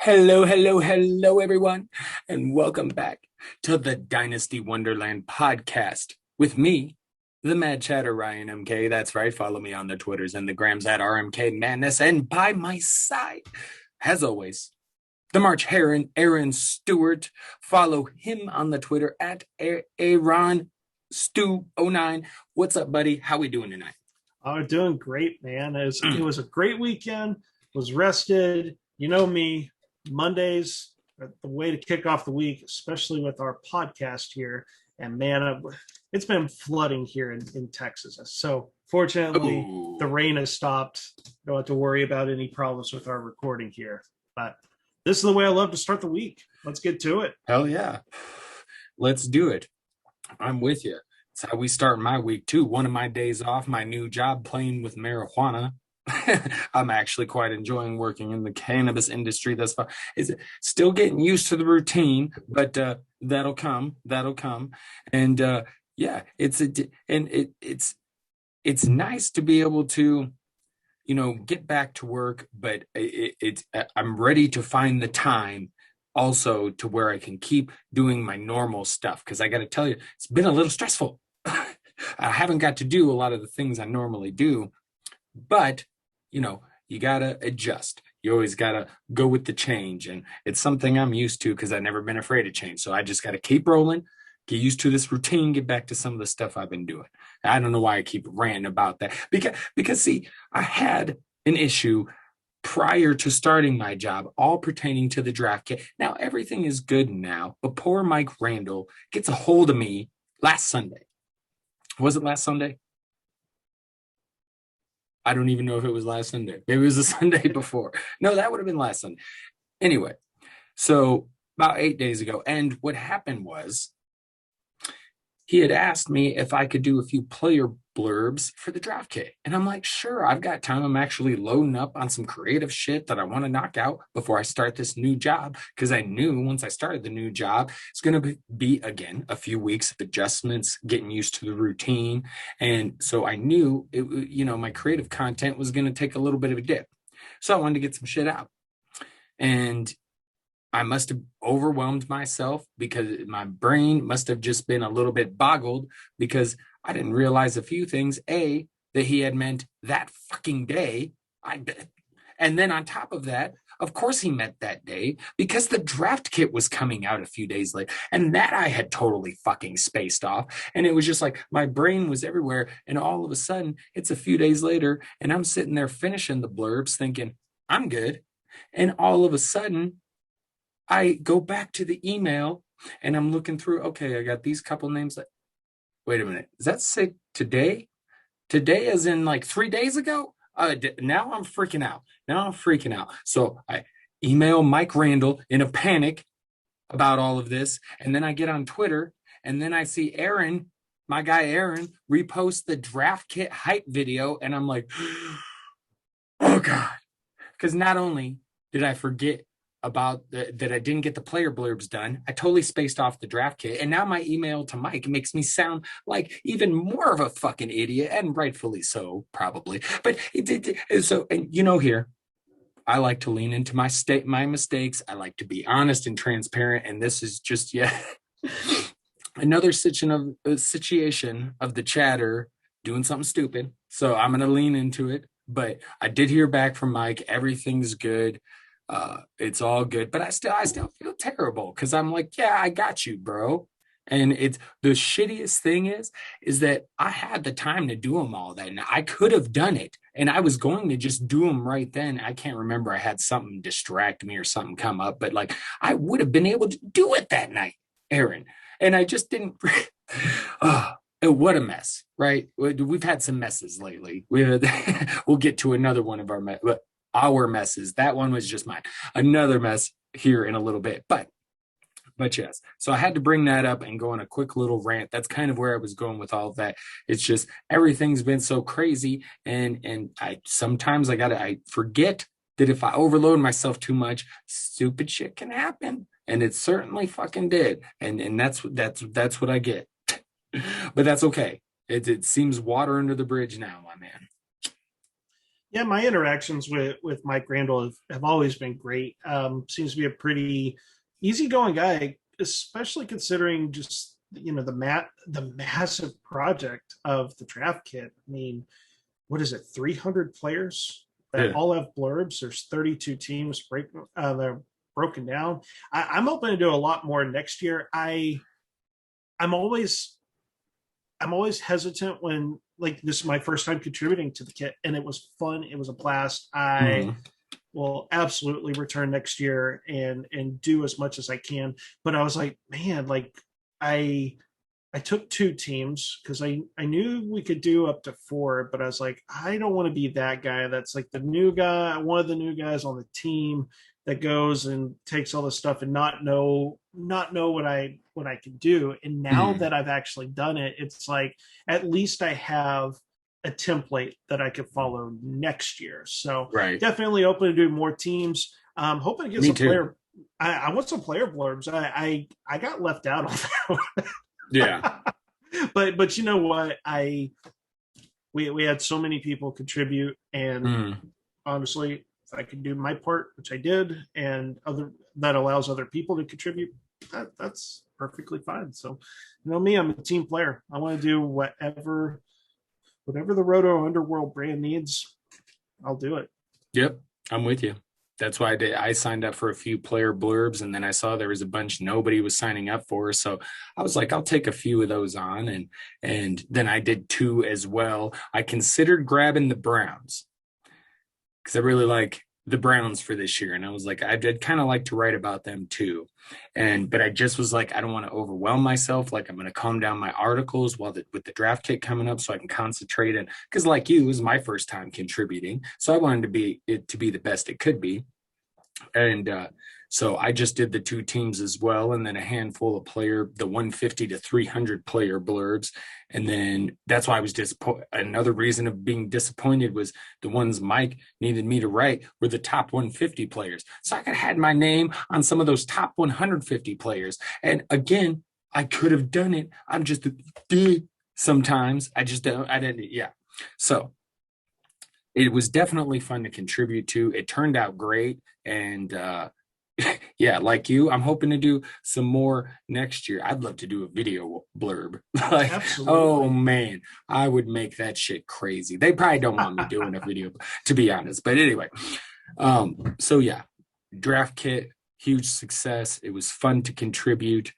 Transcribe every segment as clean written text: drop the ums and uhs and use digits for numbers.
Hello, hello, hello, everyone, and welcome back to the Dynasty Wonderland podcast with me, the Mad Chatter Ryan MK. That's right. Follow me on the Twitters and the Grams at RMK Madness. And by my side, as always, the March Heron, Aaron Stewart. Follow him on the Twitter at Aaron Stu09. What's up, buddy? How we doing tonight? Oh, doing great, man. It was a great weekend. Was rested. You know me. Mondays are the way to kick off the week, especially with our podcast here. And man, it's been flooding here in Texas. So fortunately, Oh, the rain has stopped. Don't have to worry about any problems with our recording here. But this is the way I love to start the week. Let's get to it. hell yeah. Let's do it. I'm with you. It's how we start my week too. One of my days off, my new job playing with marijuana. I'm actually quite enjoying working in the cannabis industry thus far. Is still getting used to the routine, but that'll come. That'll come. And yeah, it's nice to be able to get back to work, but I'm ready to find the time also to where I can keep doing my normal stuff because I got to tell you, it's been a little stressful. I haven't got to do a lot of the things I normally do, but you got to adjust. You always got to go with the change. And it's something I'm used to because I've never been afraid of change. So I just got to keep rolling, get used to this routine, get back to some of the stuff I've been doing. I don't know why I keep ranting about that because see, I had an issue prior to starting my job, all pertaining to the draft kit. Now everything is good now, but poor Mike Randall gets a hold of me last Sunday. Was it last Sunday? I don't even know if it was last Sunday. Maybe it was the Sunday before. No, that would have been last Sunday. Anyway, so about 8 days ago. And what happened was he had asked me if I could do a few player blurbs for the draft kit. And I'm like, sure, I've got time. I'm actually loading up on some creative shit that I want to knock out before I start this new job. Because I knew once I started the new job, it's going to be, again, a few weeks of adjustments, getting used to the routine. And so I knew, my creative content was going to take a little bit of a dip. So I wanted to get some shit out. And I must have overwhelmed myself because my brain must have just been a little bit boggled because I didn't realize a few things. A, that he had meant that fucking day. And then on top of that, of course he meant that day because the draft kit was coming out a few days later. And that I had totally fucking spaced off. And it was just like my brain was everywhere. And all of a sudden, it's a few days later, and I'm sitting there finishing the blurbs thinking, I'm good. And all of a sudden, I go back to the email and I'm looking through, okay, I got these couple names. Wait a minute. Does that say today? Today as in like 3 days ago? Now I'm freaking out. So I email Mike Randall in a panic about all of this. And then I get on Twitter and then I see Aaron, my guy Aaron, repost the draft kit hype video. And I'm like, oh God. Because not only did I forget about that I didn't get the player blurbs done. I totally spaced off the draft kit. And now my email to Mike makes me sound like even more of a fucking idiot, and rightfully so, probably. But it did. So, and here, I like to lean into my mistakes. I like to be honest and transparent. And this is just yet another situation of the chatter doing something stupid. So I'm going to lean into it. But I did hear back from Mike. Everything's good. It's all good, but I still feel terrible because I'm like, yeah, I got you, bro. And it's the shittiest thing is that I had the time to do them all that, and I could have done it, and I was going to just do them right then. I can't remember. I had something distract me or something come up, but like I would have been able to do it that night, Aaron, and I just didn't. Oh, what a mess, right? We've had some messes lately. We'll get to another one of our messes. That one was just mine. Another mess here in a little bit. But yes. So I had to bring that up and go on a quick little rant. That's kind of where I was going with all of that. It's just everything's been so crazy. And I sometimes I forget that if I overload myself too much, stupid shit can happen. And it certainly fucking did. And that's what I get. But that's okay. It seems water under the bridge now, my man. Yeah, my interactions with Mike Randall have always been great. Seems to be a pretty easygoing guy, especially considering just the massive project of the draft kit. I mean, what is it, 300 players that Yeah. all have blurbs? There's 32 teams they're broken down. I'm hoping to do a lot more next year. I'm always I'm always hesitant when, like, this is my first time contributing to the kit, and it was fun. It was a blast. I Mhm. will absolutely return next year and do as much as I can. But I was like, man, like I I took two teams because I knew we could do up to four, but I was like, I don't want to be that guy that's like the new guy, one of the new guys on the team that goes and takes all this stuff and not know what I can do. And now Mhm. that I've actually done it, it's like at least I have a template that I could follow next year. So Right. definitely open to do more teams. Hoping to get Me some too. player. I want some player blurbs. I got left out on that Yeah. but you know what? We had so many people contribute, and Mm. honestly, if I could do my part, which I did, and other that allows other people to contribute, that's perfectly fine. So, me, I'm a team player. I want to do whatever the Roto Underworld brand needs. I'll do it. Yep. I'm with you. That's why I signed up for a few player blurbs, and then I saw there was a bunch nobody was signing up for. So I was like, I'll take a few of those on, and then I did two as well. I considered grabbing the Browns because I really like the Browns for this year. And I was like, I'd kind of like to write about them too. But I just was like, I don't want to overwhelm myself. Like I'm going to calm down my articles with the draft kit coming up so I can concentrate. And because like you, it was my first time contributing. So I wanted it to be the best it could be. And so I just did the two teams as well, and then a handful of the 150 to 300 player blurbs. And then that's why I was disappointed. Another reason of being disappointed was the ones Mike needed me to write were the top 150 players. So I could have had my name on some of those top 150 players. And again, I could have done it. I'm just sometimes I just don't, I didn't, yeah. So it was definitely fun to contribute to. It turned out great. And yeah, like you, I'm hoping to do some more next year. I'd love to do a video blurb. Like, oh Absolutely. man, I would make that shit crazy. They probably don't want me doing a video, to be honest. But anyway, so yeah, draft kit, huge success. It was fun to contribute.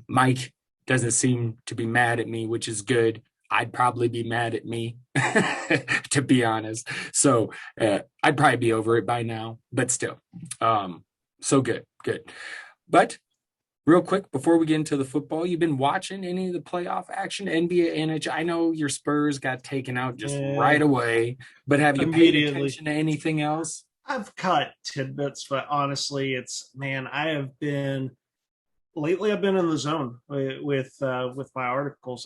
Mike doesn't seem to be mad at me, which is good. I'd probably be mad at me, to be honest. So I'd probably be over it by now, but still. So good, good. But real quick, before we get into the football, you've been watching any of the playoff action, NBA, NHL? I know your Spurs got taken out just right And away, but have you paid immediately, attention to anything else? I've caught tidbits, but honestly, it's man, I've been in the zone with my articles.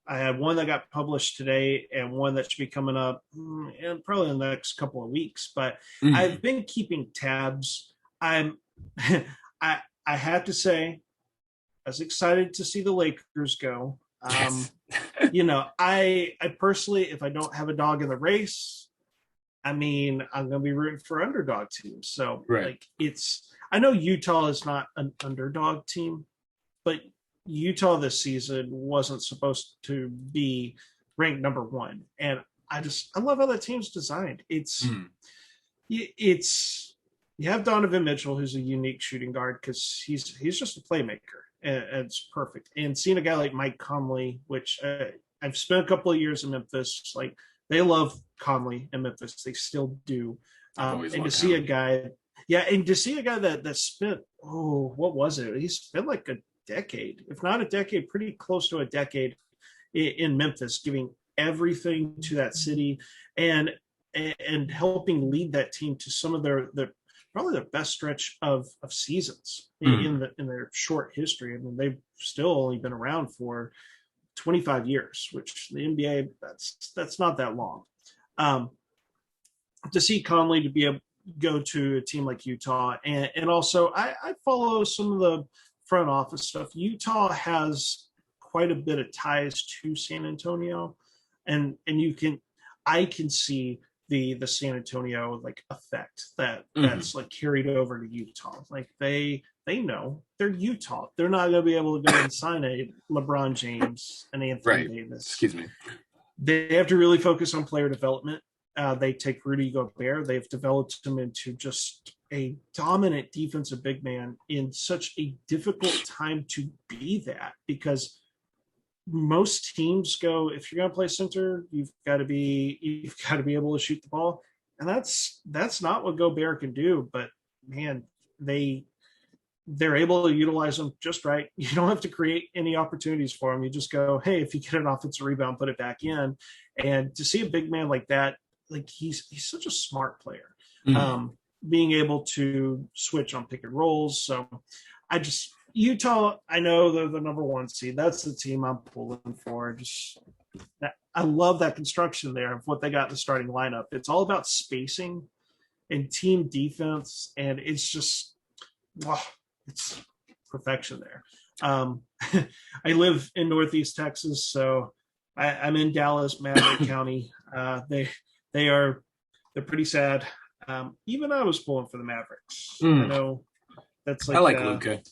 I had one that got published today and one that should be coming up in probably in the next couple of weeks. But I've Mm, been keeping tabs. I'm I have to say, I was excited to see the Lakers go. yes. I personally, if I don't have a dog in the race, I mean, I'm going to be rooting for underdog teams. So, Right. like, I know Utah is not an underdog team, but Utah this season wasn't supposed to be ranked number one. And I love how that team's designed. Mm, It's, you have Donovan Mitchell, who's a unique shooting guard because he's just a playmaker, and it's perfect. And seeing a guy like Mike Conley, which I've spent a couple of years in Memphis, like they love Conley in Memphis, they still do. I've always And to loved see a Conley. guy, yeah, and to see a guy that spent, what was it? He spent like a decade, if not a decade, pretty close to a decade in Memphis, giving everything to that city, and and helping lead that team to some of their probably their best stretch of seasons Mm, in their short history. I mean, they've still only been around for 25 years, which the NBA, that's not that long. Um, to see Conley to be able to go to a team like Utah, and also I follow some of the front office stuff. Utah has quite a bit of ties to San Antonio, and I can see the San Antonio like effect Mhm. that's like carried over to Utah. Like they know they're Utah. They're not going to be able to go and sign a LeBron James and Anthony Right. Davis. Excuse me. They have to really focus on player development. They take Rudy Gobert. They've developed him into just a dominant defensive big man in such a difficult time to be that, because most teams go, if you're going to play center, you've got to be able to shoot the ball, and that's not what Gobert can do. But man, they're able to utilize them just right. You don't have to create any opportunities for them. You just go, hey, if you get an offensive rebound, put it back in. And to see a big man like that, like he's such a smart player, Mhm. um, being able to switch on pick and rolls. So I just Utah, I know they're the number one seed. That's the team I'm pulling for. Just I love that construction there of what they got in the starting lineup. It's all about spacing and team defense, and it's just wow, it's perfection there. Um, I live in Northeast Texas, so I'm in Dallas, Maverick County. They're pretty sad. Even I was pulling for the Mavericks. I Mm. know that's I like like Luca.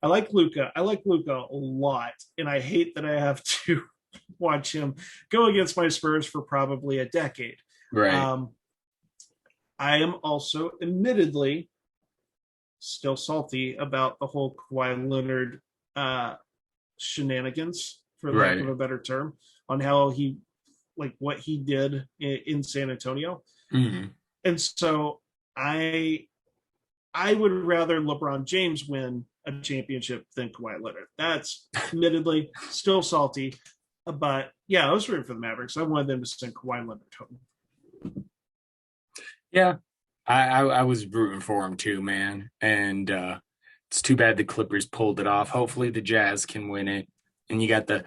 I like Luca. I like Luca a lot, and I hate that I have to watch him go against my Spurs for probably a decade. Right. Um, I am also, admittedly, still salty about the whole Kawhi Leonard uh, shenanigans, for lack of Right. a better term, on how he, like what he did in San Antonio. Mhm. And so I would rather LeBron James win a championship than Kawhi Leonard. That's admittedly still salty, but yeah, I was rooting for the Mavericks. I wanted them to send Kawhi Leonard home. Yeah. I was rooting for him too, man. And it's too bad the Clippers pulled it off. Hopefully the Jazz can win it. And you got the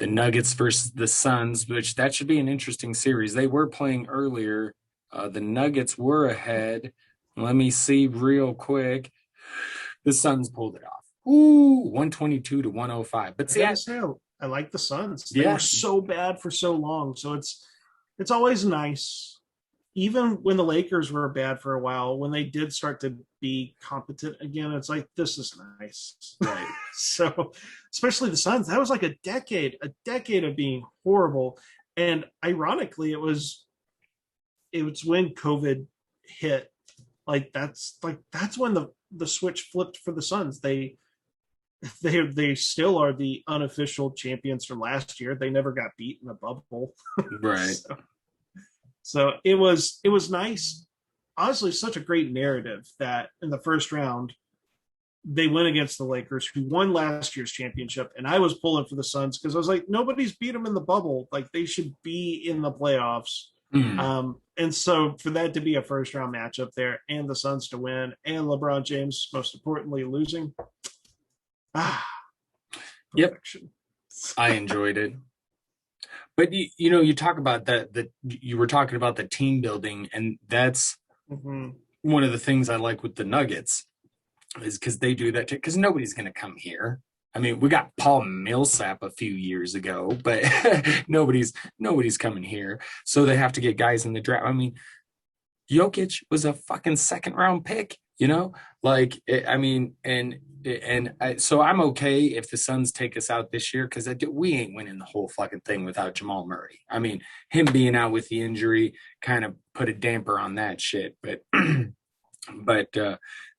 Nuggets versus the Suns, which that should be an interesting series. They were playing earlier. The Nuggets were ahead. Let me see real quick. The Suns pulled it off. Ooh, 122 to 105. But I see, gotta say, I like the Suns. They were yeah, so bad for so long, so it's always nice. Even when the Lakers were bad for a while, when they did start to be competent again, it's like this is nice. right. So, especially the Suns, that was like a decade of being horrible. And ironically, it was when COVID hit. That's when the switch flipped for the Suns. They still are the unofficial champions from last year. They never got beat in the bubble. Right. So it was nice. Honestly, such a great narrative that in the first round they went against the Lakers, who won last year's championship, and I was pulling for the Suns because I was like, nobody's beat them in the bubble. Like they should be in the playoffs. Mm. And so for that to be a first round matchup there, and the Suns to win, and LeBron James most importantly losing, ah, Yep. perfection. I enjoyed it. But you talk about that you were talking about the team building, and that's Mm-hmm. one of the things I like with the Nuggets is because they do that because nobody's going to come here. I mean, we got Paul Millsap a few years ago, but nobody's coming here, so they have to get guys in the draft. I mean, Jokic was a fucking second round pick, like I mean, so I'm okay if the Suns take us out this year because we ain't winning the whole fucking thing without Jamal Murray. I mean, him being out with the injury kind of put a damper on that shit, but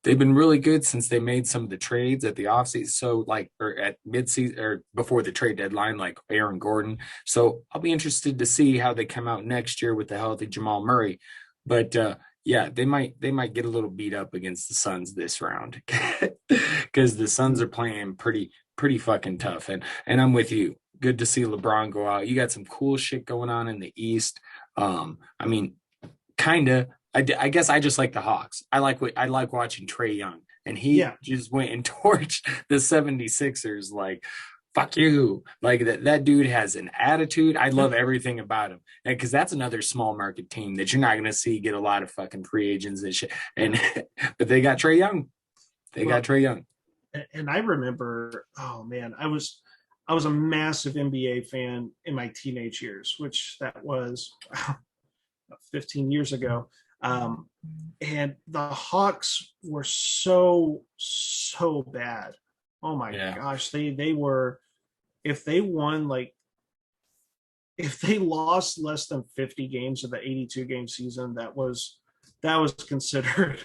they've been really good since they made some of the trades at the offseason. So like, or at midseason or before the trade deadline, like Aaron Gordon. So I'll be interested to see how they come out next year with the healthy Jamal Murray. But yeah, they might get a little beat up against the Suns this round because the Suns are playing pretty fucking tough. And I'm with you. Good to see LeBron go out. You got some cool shit going on in the East. I mean, kind of. I guess I just like the Hawks. I like watching Trae Young, and he Yeah. just went and torched the 76ers like fuck you. Like that dude has an attitude. I love everything about him. Because that's another small market team that you're not gonna see get a lot of fucking free agents and shit. And but they got Trae Young. They got Well, Trae Young. and I remember, oh man, I was a massive NBA fan in my teenage years, which that was 15 years ago. And the Hawks were so bad. Oh my gosh, they were. If they won, like, if they lost less than 50 games of the 82 game season, that was considered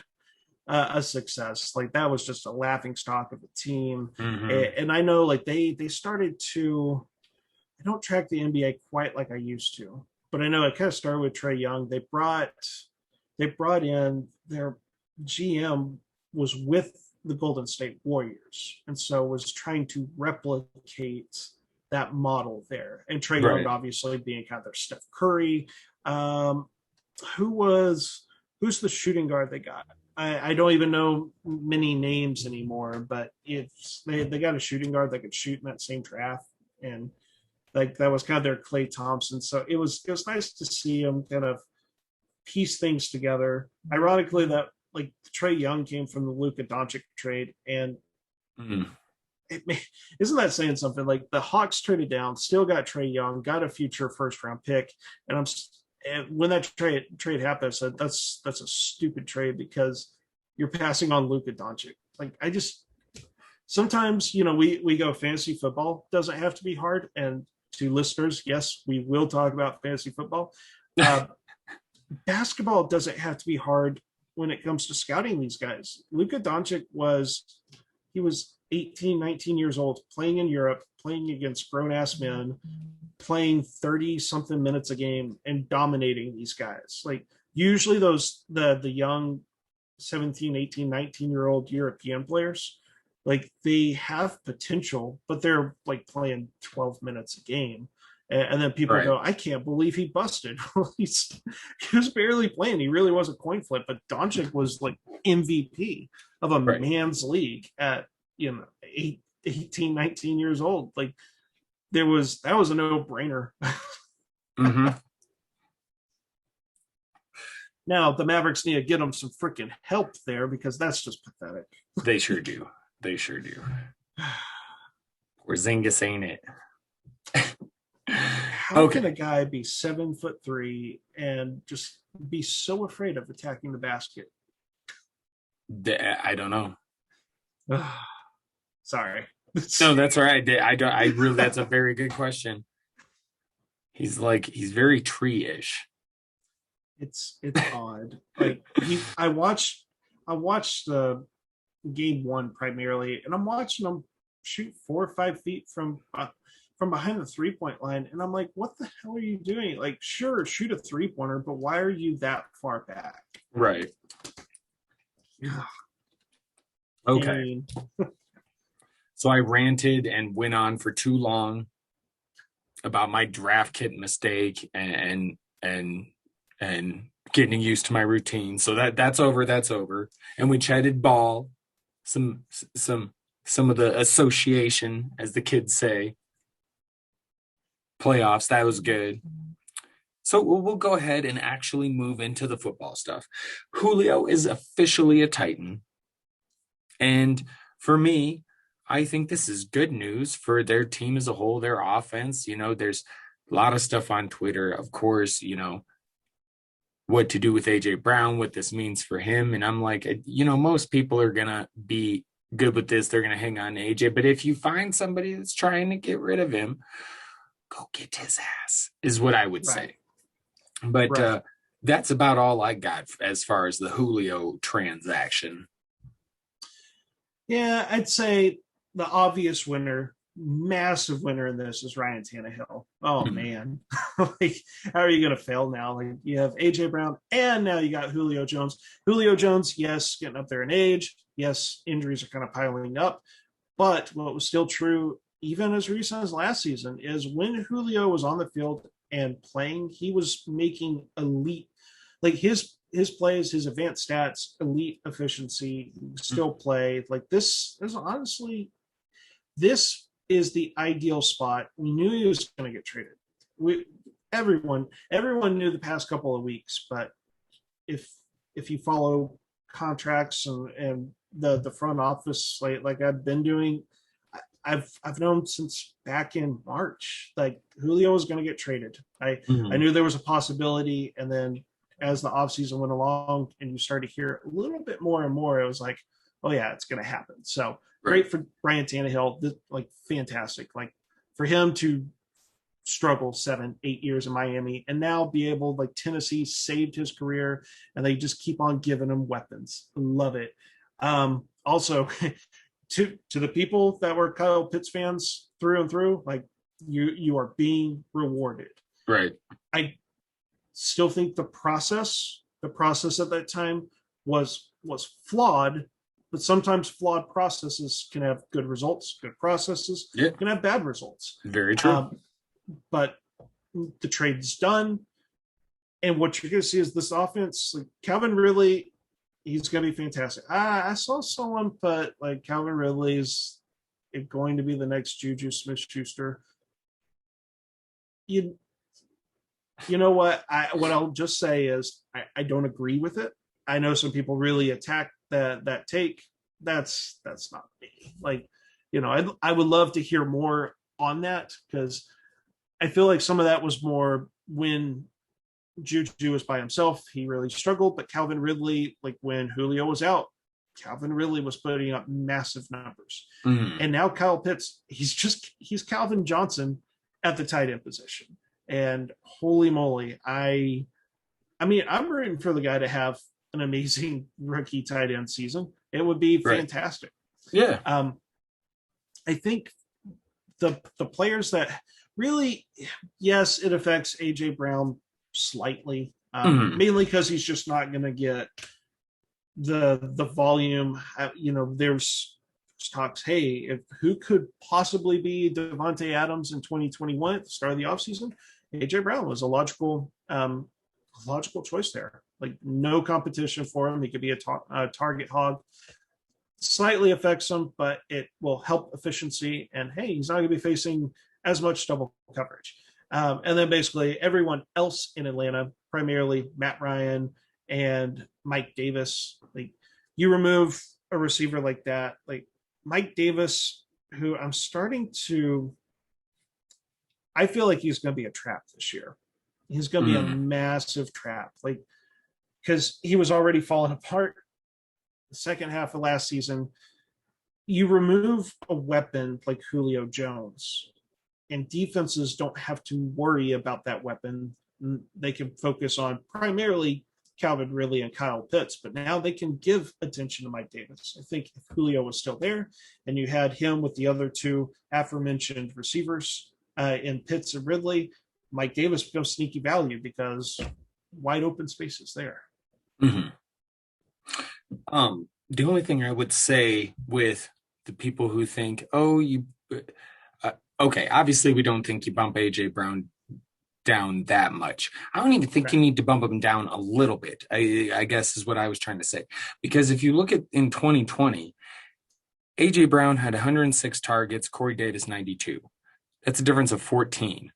a success. Like, that was just a laughing stock of the team. And I know, like, they started to. I don't track the NBA quite like I used to, but I know it kind of started with Trae Young. They brought in their GM was with the Golden State Warriors, and so was trying to replicate that model there. And Trae Young obviously being kind of their Steph Curry. Who's the shooting guard they got? I don't even know many names anymore, but they got a shooting guard that could shoot in that same draft, and like that was kind of their Klay Thompson. So it was nice to see him kind of piece things together. Ironically, that like Trae Young came from the Luka Doncic trade, and isn't that saying something? Like, the Hawks traded down, still got Trae Young, got a future first round pick, and when that trade happened, I said that's a stupid trade because you're passing on Luka Doncic. Like, I just sometimes, we go fantasy football doesn't have to be hard, and to listeners, yes, we will talk about fantasy football. Basketball doesn't have to be hard when it comes to scouting these guys. Luka Doncic was 18, 19 years old, playing in Europe, playing against grown-ass men, playing 30-something minutes a game and dominating these guys. Like, usually the young 17, 18, 19-year-old European players, like, they have potential, but they're like playing 12 minutes a game. And then people go, I can't believe he busted. He was barely playing. He really was a coin flip. But Doncic was like MVP of a man's league at 18, 19 years old. Like, that was a no-brainer. Now the Mavericks need to get them some freaking help there, because that's just pathetic. They sure do. Porzingis ain't it. How can a guy be 7'3" and just be so afraid of attacking the basket? I don't know. Sorry. No, that's all right. I really, that's a very good question. He's very tree-ish. It's odd. Like, I watched the game one primarily, and I'm watching him shoot 4 or 5 feet from behind the 3-point line, and I'm like, what the hell are you doing? Like, sure, shoot a 3-pointer, but why are you that far back? Right. Okay. So I ranted and went on for too long about my draft kit mistake and getting used to my routine. So that's over. And we chatted ball, some of the association, as the kids say. Playoffs, that was good. So we'll go ahead and actually move into the football stuff. Julio is officially a Titan. And for me, I think this is good news for their team as a whole, their offense. There's a lot of stuff on Twitter, of course, what to do with AJ Brown, what this means for him. And I'm like, most people are going to be good with this. They're going to hang on to AJ. But if you find somebody that's trying to get rid of him, go get his ass, is what I would say. But that's about all I got as far as the Julio transaction. Yeah, I'd say the obvious winner, massive winner in this, is Ryan Tannehill. Oh, man. Like, how are you going to fail now? Like, you have AJ Brown, and now you got Julio Jones. Julio Jones, yes, getting up there in age. Yes, injuries are kind of piling up. But what was still true, even as recent as last season, is when Julio was on the field and playing, he was making elite, like his plays, his advanced stats, elite efficiency, still play. Like, this is honestly, this is the ideal spot. We knew he was going to get traded. Everyone knew the past couple of weeks, but if you follow contracts and the front office, like I've been doing, I've known since back in March, like, Julio was going to get traded. I knew there was a possibility, and then as the offseason went along and you started to hear a little bit more and more, it was like, oh yeah, it's going to happen. So Right. great for Brian Tannehill. Like fantastic. Like for him to struggle 7-8 years in Miami and now be able, like, Tennessee saved his career and they just keep on giving him weapons. Love it. Also, to the people that were Kyle Pitts fans through and through, like, you are being rewarded. Right. I still think the process at that time was flawed, but sometimes flawed processes can have good results. Good processes can have bad results. Very true. But the trade's done, and what you're going to see is this offense. Like Calvin Ridley, he's going to be fantastic. I saw someone put like Calvin Ridley is going to be the next Juju Smith-Schuster. You know what? What I'll just say is I don't agree with it. I know some people really attack that take. That's not me. Like, I would love to hear more on that, because I feel like some of that was more when Juju was by himself, he really struggled. But Calvin Ridley, like when Julio was out, Calvin Ridley was putting up massive numbers. And now Kyle Pitts, he's Calvin Johnson at the tight end position. And holy moly, I mean, I'm rooting for the guy to have an amazing rookie tight end season. It would be fantastic. Right. Yeah. I think the players that really, yes, it affects AJ Brown slightly, mainly because he's just not going to get the volume. There's talks, hey, who could possibly be Devontae Adams in 2021 at the start of the offseason? AJ Brown was a logical choice there. Like, no competition for him. He could be a target hog. Slightly affects him, but it will help efficiency. And hey, he's not going to be facing as much double coverage. And then basically everyone else in Atlanta, primarily Matt Ryan and Mike Davis, like, you remove a receiver like that, like Mike Davis, who I feel like he's going to be a trap this year. He's going to be a massive trap, like, because he was already falling apart the second half of last season. You remove a weapon like Julio Jones, and defenses don't have to worry about that weapon. They can focus on primarily Calvin Ridley and Kyle Pitts, but now they can give attention to Mike Davis. I think if Julio was still there and you had him with the other two aforementioned receivers in Pitts and Ridley, Mike Davis becomes sneaky value because wide open spaces there. The only thing I would say with the people who think, okay, obviously we don't think you bump AJ Brown down that much. I don't even think you need to bump him down a little bit, I guess is what I was trying to say. Because if you look at in 2020, AJ Brown had 106 targets, Corey Davis 92. That's a difference of 14.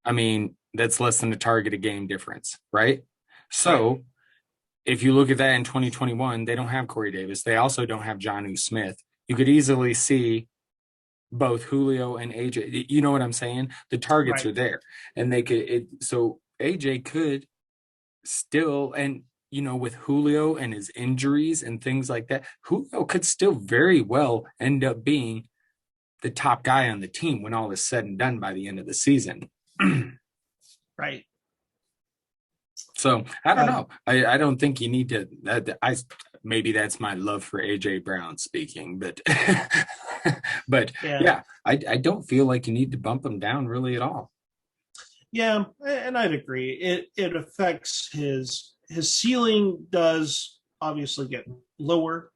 I mean, that's less than a target a game difference, right? So if you look at that in 2021, they don't have Corey Davis. They also don't have Jonnu Smith. You could easily see both Julio and AJ. You know what I'm saying? The targets are there, and they could. So AJ could still, and with Julio and his injuries and things like that, Julio could still very well end up being the top guy on the team when all is said and done by the end of the season. Right. So I don't know. I don't think you need to. Maybe that's my love for AJ Brown speaking, but I don't feel like you need to bump him down really at all. Yeah, and I'd agree. It affects his ceiling does obviously get lower.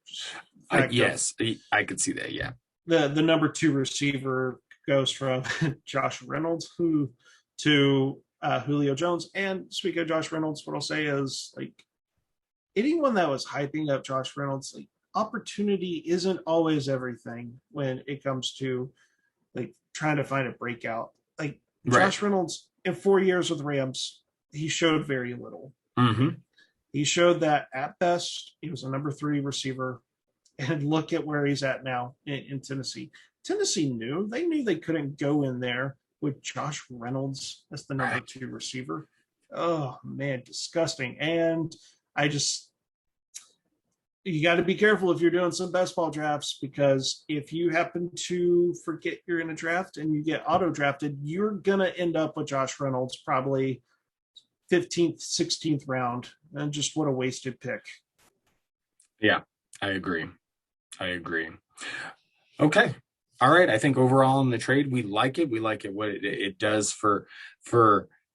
Yes, I could see that. Yeah, the number 2 receiver goes from Josh Reynolds to Julio Jones. And speaking of Josh Reynolds, what I'll say is, like, anyone that was hyping up Josh Reynolds, like, opportunity isn't always everything when it comes to, like, trying to find a breakout. Like, Josh Reynolds in 4 years with the Rams, he showed very little. He showed that at best he was a number 3 receiver, and look at where he's at now in Tennessee. Tennessee knew they couldn't go in there with Josh Reynolds as the number 2 receiver. Oh man, disgusting. And I just, you got to be careful if you're doing some best ball drafts, because if you happen to forget you're in a draft and you get auto drafted, you're going to end up with Josh Reynolds probably 15th, 16th round. And just what a wasted pick. Yeah, I agree. I agree. Okay. All right. I think overall in the trade, we like it. We like it what it does for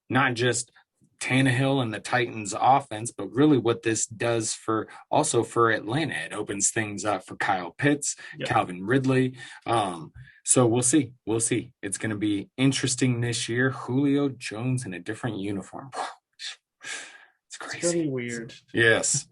not just Tannehill and the Titans offense, but really what this does for also for Atlanta. It opens things up for Kyle Pitts, Yep. Calvin Ridley. So we'll see. We'll see. It's going to be interesting this year. Julio Jones in a different uniform. It's crazy. It's going to be weird. Yes.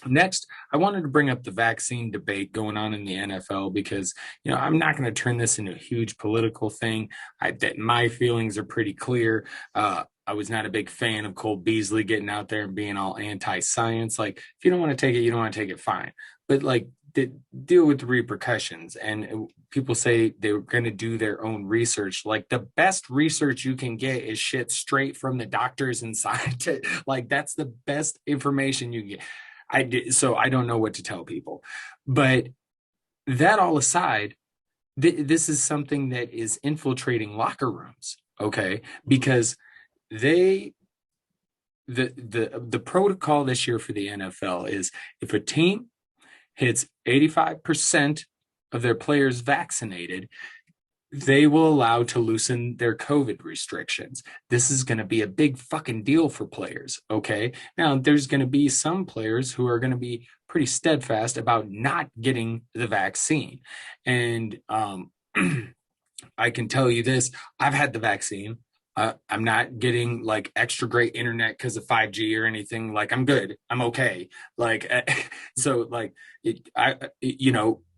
Next, I wanted to bring up the vaccine debate going on in the NFL because, I'm not going to turn this into a huge political thing. That my feelings are pretty clear. I was not a big fan of Cole Beasley getting out there and being all anti-science. Like, if you don't want to take it, you don't want to take it, fine. But like, deal with the repercussions. And people say they were going to do their own research. Like, the best research you can get is shit straight from the doctors and scientists. Like, that's the best information you can get. So I don't know what to tell people, but that all aside, this is something that is infiltrating locker rooms. Okay. Because the protocol this year for the NFL is if a team hits 85% of their players vaccinated, they will allow to loosen their COVID restrictions. This is going to be a big fucking deal for players. Okay. Now there's going to be some players who are going to be pretty steadfast about not getting the vaccine. And I can tell you this, I've had the vaccine. I'm not getting like extra great internet because of 5G or anything. Like, I'm good. I'm okay. Like, so like,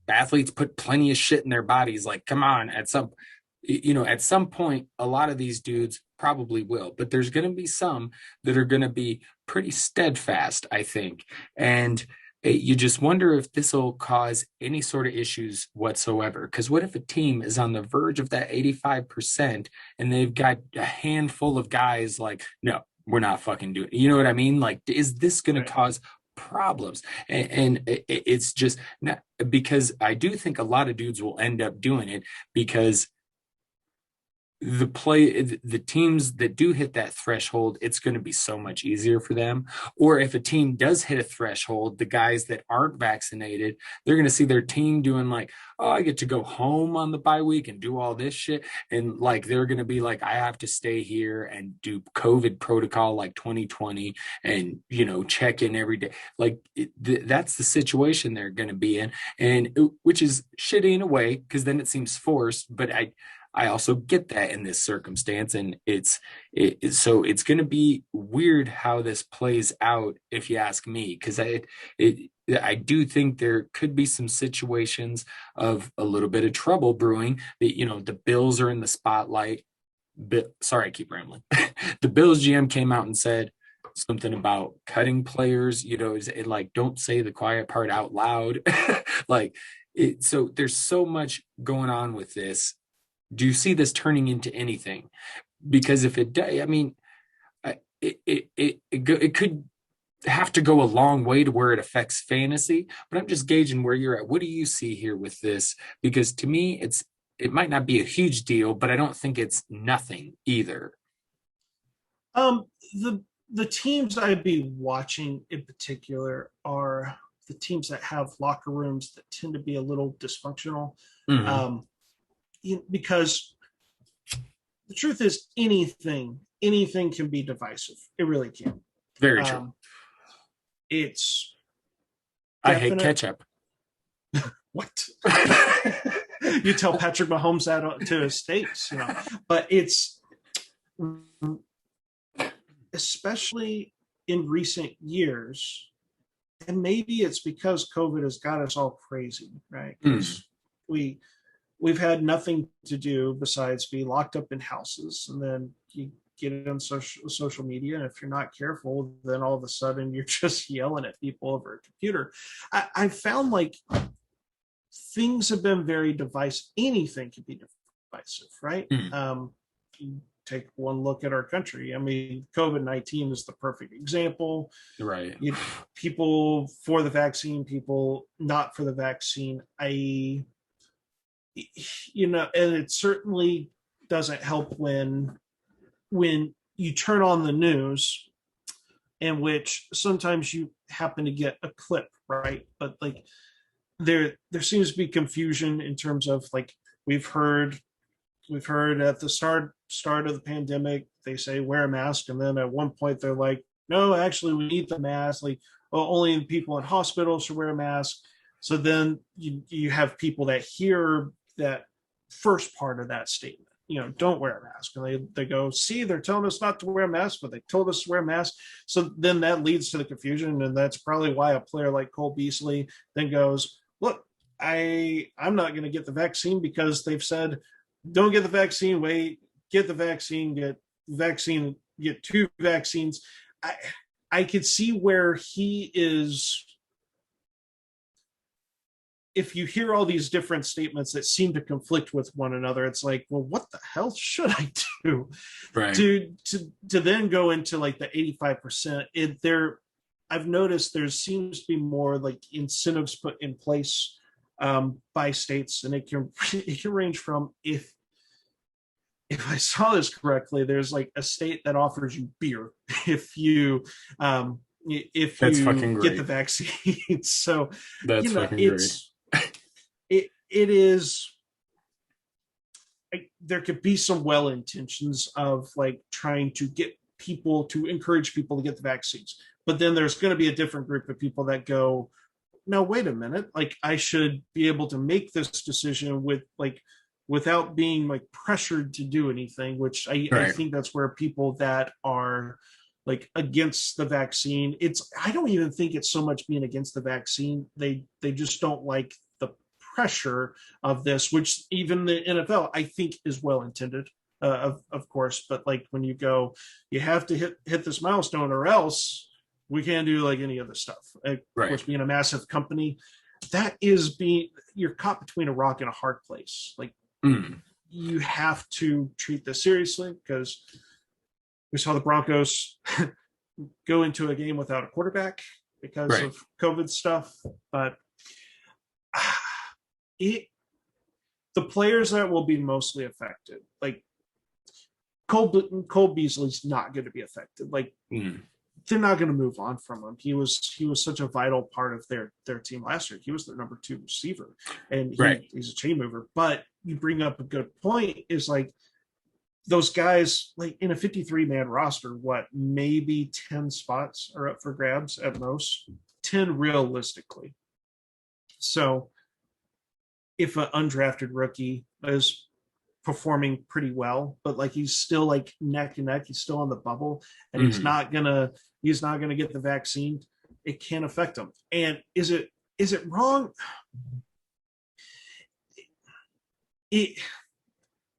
athletes put plenty of shit in their bodies. Like, come on, at some point, a lot of these dudes probably will, but there's going to be some that are going to be pretty steadfast, I think. And you just wonder if this will cause any sort of issues whatsoever. Because what if a team is on the verge of that 85% and they've got a handful of guys like, no, we're not fucking doing it. You know what I mean? Like, is this going to cause problems? And it's just not, because I do think a lot of dudes will end up doing it because the teams that do hit that threshold, it's going to be so much easier for them. Or if a team does hit a threshold, the guys that aren't vaccinated, they're going to see their team doing like, oh, I get to go home on the bye week and do all this shit. And like, they're going to be like, I have to stay here and do COVID protocol like 2020 and, check in every day. Like that's the situation they're going to be in. And which is shitty in a way, because then it seems forced, but I also get that in this circumstance, and so it's going to be weird how this plays out, if you ask me, because I do think there could be some situations of a little bit of trouble brewing. The Bills are in the spotlight. Sorry, I keep rambling. The Bills GM came out and said something about cutting players. Like, don't say the quiet part out loud. So there's so much going on with this. Do you see this turning into anything? Because if it does, I mean, it could have to go a long way to where it affects fantasy. But I'm just gauging where you're at. What do you see here with this? Because to me, it might not be a huge deal, but I don't think it's nothing either. The teams I'd be watching in particular are the teams that have locker rooms that tend to be a little dysfunctional. Mm-hmm. Because the truth is anything can be divisive. It really can. Very true. I hate ketchup. What? You tell Patrick Mahomes that to his face, but it's especially in recent years, and maybe it's because COVID has got us all crazy, right? Because we've had nothing to do besides be locked up in houses, and then you get it on social media, and if you're not careful, then all of a sudden you're just yelling at people over a computer. I found like things have been very divisive. Anything can be divisive, right? take one look at our country. I mean, COVID-19 is the perfect example. Right. People for the vaccine, people not for the vaccine. And it certainly doesn't help when you turn on the news, in which sometimes you happen to get a clip, right? But like there seems to be confusion in terms of like we've heard at the start of the pandemic they say wear a mask, and then at one point they're like, no, actually we need the mask, like, well, only people in hospitals should wear a mask. So then you have people that hear that first part of that statement, don't wear a mask, and they go, see, they're telling us not to wear a mask, but they told us to wear a mask. So then that leads to the confusion, and that's probably why a player like Cole Beasley then goes, look, I'm not going to get the vaccine because they've said don't get the vaccine, wait, get the vaccine, get two vaccines. I could see where he is. If you hear all these different statements that seem to conflict with one another, it's like, well, what the hell should I do? Right. To then go into like the 85%, I've noticed there seems to be more like incentives put in place by states, and it can range from, if I saw this correctly, there's like a state that offers you beer if you That's fucking great. get the vaccine. So that's fucking great. It is. There could be some well intentions of like trying to encourage people to get the vaccines, but then there's going to be a different group of people that go, no, wait a minute, like I should be able to make this decision without being like pressured to do anything, which I think that's where people that are like against the vaccine, I don't even think it's so much being against the vaccine. They just don't like the pressure of this, which even the NFL I think is well intended, of course, but like when you go, you have to hit this milestone or else we can't do like any other stuff. Of course, being a massive company, that is you're caught between a rock and a hard place. Like you have to treat this seriously, because we saw the Broncos go into a game without a quarterback because of COVID stuff. But the players that will be mostly affected, like Cole Beasley's not going to be affected. Like they're not going to move on from him. He was such a vital part of their team last year. He was their number 2 receiver, and he's a chain mover. But you bring up a good point, is like those guys, like in a 53-man roster, what, maybe 10 spots are up for grabs at most, 10 realistically. So if an undrafted rookie is performing pretty well, but like he's still like neck and neck, he's still on the bubble, and he's not gonna get the vaccine, it can affect him. And is it wrong?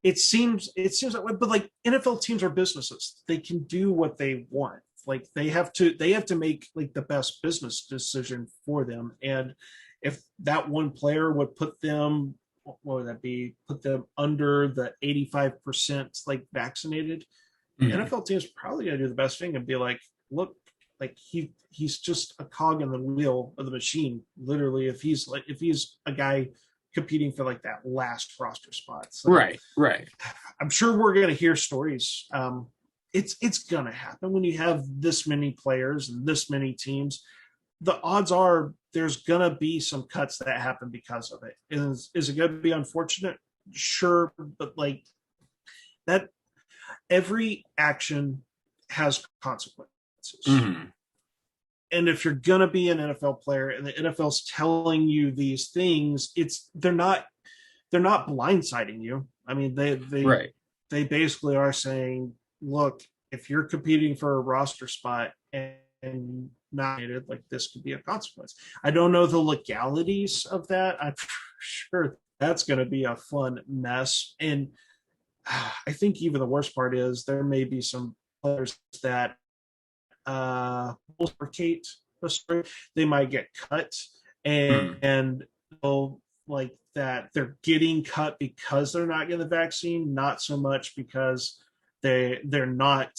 It seems that way, but like NFL teams are businesses. They can do what they want. Like they have to make like the best business decision for them. And if that one player would put them, what would that be? Put them under the 85% like vaccinated. NFL teams probably gonna do the best thing and be like, look, like he's just a cog in the wheel of the machine. Literally, if he's a guy competing for like that last roster spot. So right. I'm sure we're going to hear stories. It's going to happen when you have this many players and this many teams. The odds are there's going to be some cuts that happen because of it. Is it going to be unfortunate? Sure. But like that, every action has consequences. And if you're going to be an NFL player and the NFL's telling you these things, they're not blindsiding you. I mean, they basically are saying, look, if you're competing for a roster spot and not needed, like this could be a consequence. I don't know the legalities of that. I'm sure that's going to be a fun mess. And I think even the worst part is there may be some players that replicate the story. They might get cut, and they'll like that they're getting cut because they're not getting the vaccine, not so much because they're not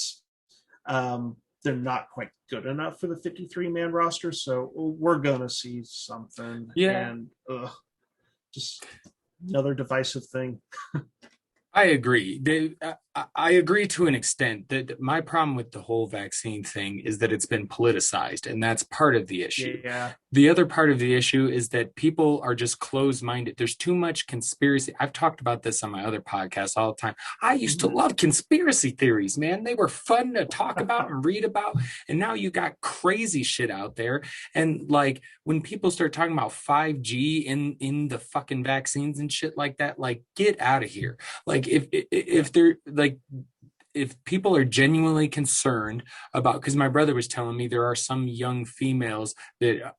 they're not quite good enough for the 53-man roster. So we're gonna see something, Yeah, and just another divisive thing. I agree. I agree to an extent that my problem with the whole vaccine thing is that it's been politicized, and that's part of the issue. Yeah. The other part of the issue is that people are just closed-minded. There's too much conspiracy. I've talked about this on my other podcasts all the time. I used to Mhm. love conspiracy theories, man. They were fun to talk about and read about. And now you got crazy shit out there. And like when people start talking about 5G in the fucking vaccines and shit like that, like get out of here. Like if they're like if people are genuinely concerned about, because my brother was telling me there are some young females that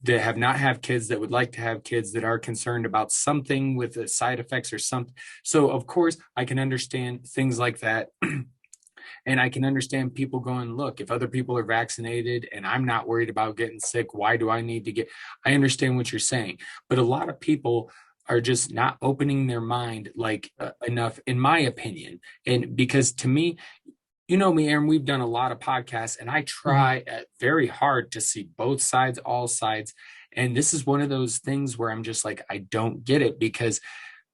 have not have kids that would like to have kids that are concerned about something with the side effects or something. So of course I can understand things like that. And I can understand people going, look, if other people are vaccinated and I'm not worried about getting sick, why do I need to get? I understand what you're saying. But a lot of people are just not opening their mind like enough, in my opinion. And because to me, you know me, Aaron, we've done a lot of podcasts and I Mhm. try very hard to see both sides, all sides. And this is one of those things where I'm just like, I don't get it because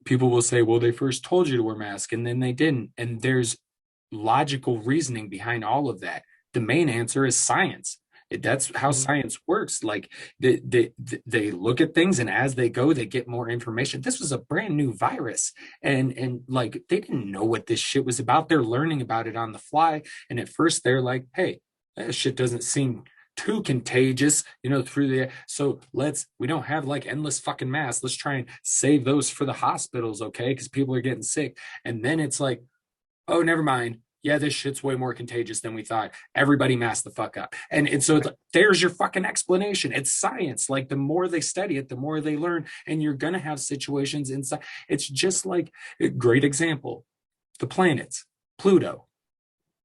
people will say, well, they first told you to wear masks and then they didn't. And there's logical reasoning behind all of that. The main answer is science. That's how Mhm. science works. Like they look at things and as they go, they get more information. This was a brand new virus, and like they didn't know what this shit was about. They're learning about it on the fly, and at first they're like, "Hey, that shit doesn't seem too contagious, through the so we don't have like endless fucking masks. Let's try and save those for the hospitals, okay? Because people are getting sick." And then it's like, oh, never mind. Yeah, this shit's way more contagious than we thought. Everybody mask the fuck up. And so it's like, there's your fucking explanation. It's science. Like the more they study it, the more they learn. And you're going to have situations inside. It's just like a great example. The planets, Pluto.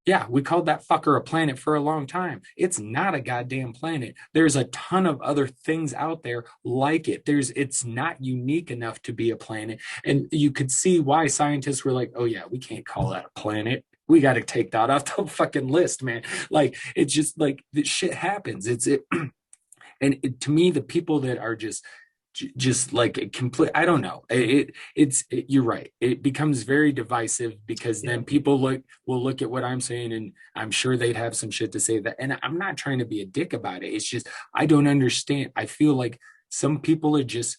Yeah, we called that fucker a planet for a long time. It's not a goddamn planet. There's a ton of other things out there like it. It's not unique enough to be a planet. And you could see why scientists were like, oh yeah, we can't call that a planet. We got to take that off the fucking list, man. Like it's just like this shit happens. To me, the people that are just like a complete, I don't know, you're right, it becomes very divisive because Yeah. then people will look at what I'm saying and I'm sure they'd have some shit to say that, and I'm not trying to be a dick about it. It's just I don't understand. I feel like some people are just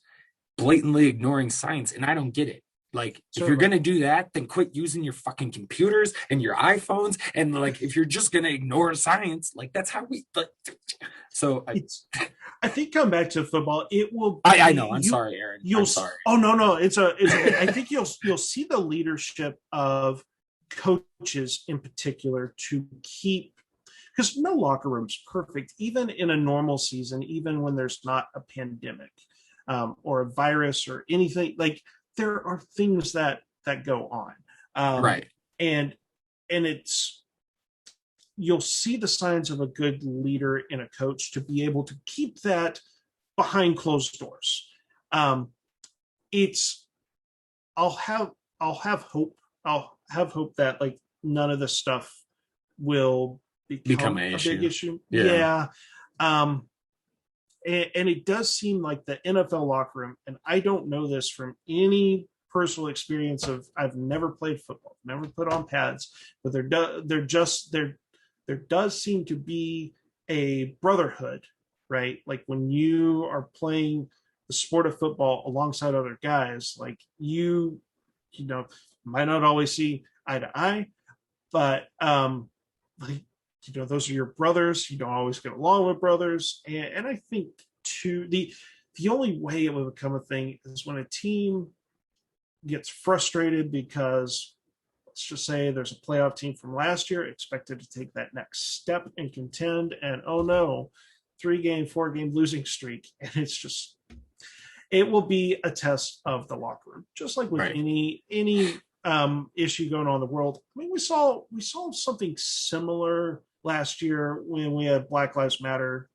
blatantly ignoring science and I don't get it. Like if you're Certainly. gonna do that, then quit using your fucking computers and your iPhones. And like if you're just gonna ignore science, like that's how we like. So It's I think come back to football, it will I be know. I'm sorry, Aaron. you'll I'm sorry. oh no, it's okay. I think you'll see the leadership of coaches in particular to keep, because no locker room's perfect, even in a normal season, even when there's not a pandemic, or a virus or anything. Like there are things that go on, Right. and it's you'll see the signs of a good leader in a coach to be able to keep that behind closed doors. Um, it's I'll have I'll have hope. I'll have hope that like none of this stuff will Become become an a big issue. issue. Yeah. Yeah. Um, and it does seem like the NFL locker room, and I don't know this from any personal experience of I've never played football, never put on pads, but there does seem to be a brotherhood, right? Like when you are playing the sport of football alongside other guys, like you know, might not always see eye to eye, but like those are your brothers. You don't always get along with brothers, and I think too the only way it will become a thing is when a team gets frustrated because let's just say there's a playoff team from last year expected to take that next step and contend, and oh no, 3-game 4-game losing streak, and it's just it will be a test of the locker room, just like with Right. any issue going on in the world. I mean, we saw something similar last year when we had Black Lives Matter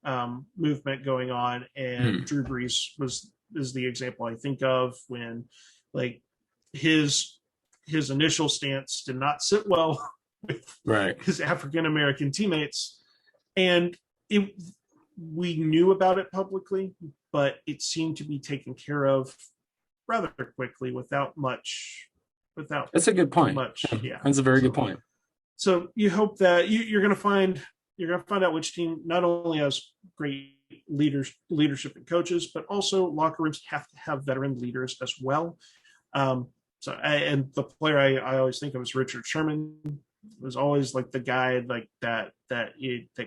movement going on, and Mm. Drew Brees is the example I think of when like his his initial stance did not sit well with Right. his African American teammates, and it we knew about it publicly, but it seemed to be taken care of rather quickly without That's a good too point. much. Yeah. That's a very good point. So you hope that you're going to find out which team not only has great leadership and coaches, but also locker rooms have to have veteran leaders as well. And the player I always think of is Richard Sherman. Was always like the guy like that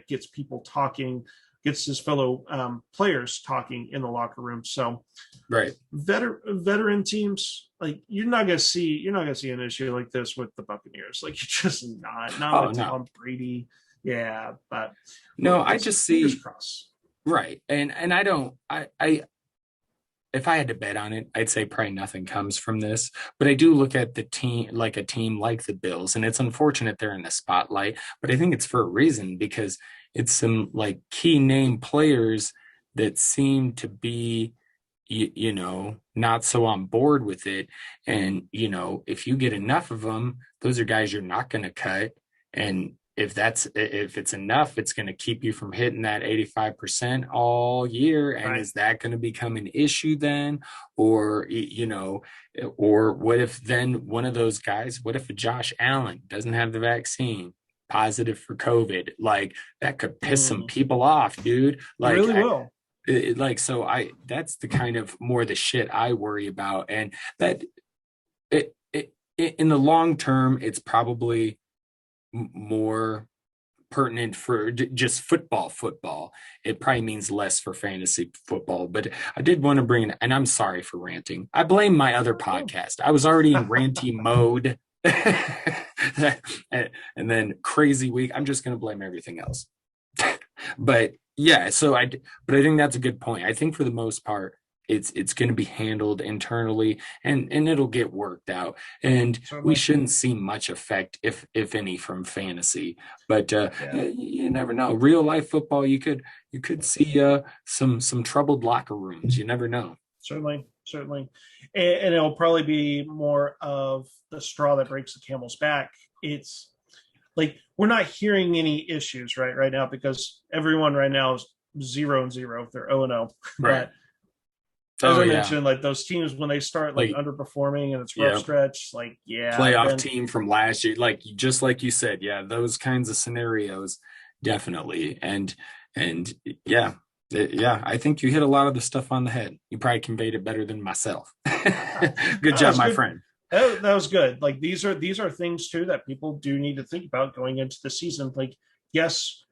gets people talking, gets his fellow players talking in the locker room. So right, veteran teams, like you're not gonna see an issue like this with the Buccaneers. Like you're just not with Tom Brady. Yeah, but no, I just see crossed. Right, and I don't if I had to bet on it, I'd say probably nothing comes from this. But I do look at the team like a team like the Bills, and it's unfortunate they're in the spotlight, but I think it's for a reason because it's some like key name players that seem to be, not so on board with it. And, if you get enough of them, those are guys you're not going to cut. And if it's enough, it's going to keep you from hitting that 85% all year. And right. Is that going to become an issue then? Or, or what if then one of those guys, what if Josh Allen doesn't have the vaccine, positive for COVID? Like that could piss some people off, dude. Like, it really will. That's the kind of more the shit I worry about. And that in the long term, it's probably more pertinent for just football. It probably means less for fantasy football, but I did want to bring it, and I'm sorry for ranting. I blame my other podcast. I was already in ranty mode. And then crazy week. I'm just going to blame everything else. But yeah, but I think that's a good point. I think for the most part, it's going to be handled internally and it'll get worked out. And we shouldn't see much effect, if any, from fantasy. But you never know. Real life football, you could see some troubled locker rooms. You never know. Certainly. And it'll probably be more of the straw that breaks the camel's back. It's like we're not hearing any issues right now because everyone right now is 0-0. They're 0-0. Right. As I mentioned, like those teams when they start like underperforming and it's rough stretch, playoff team from last year, like just like you said, those kinds of scenarios, definitely. And I think you hit a lot of the stuff on the head. You probably conveyed it better than myself. Good job, my friend. That was good. Like these are things too that people do need to think about going into the season. Like, yes,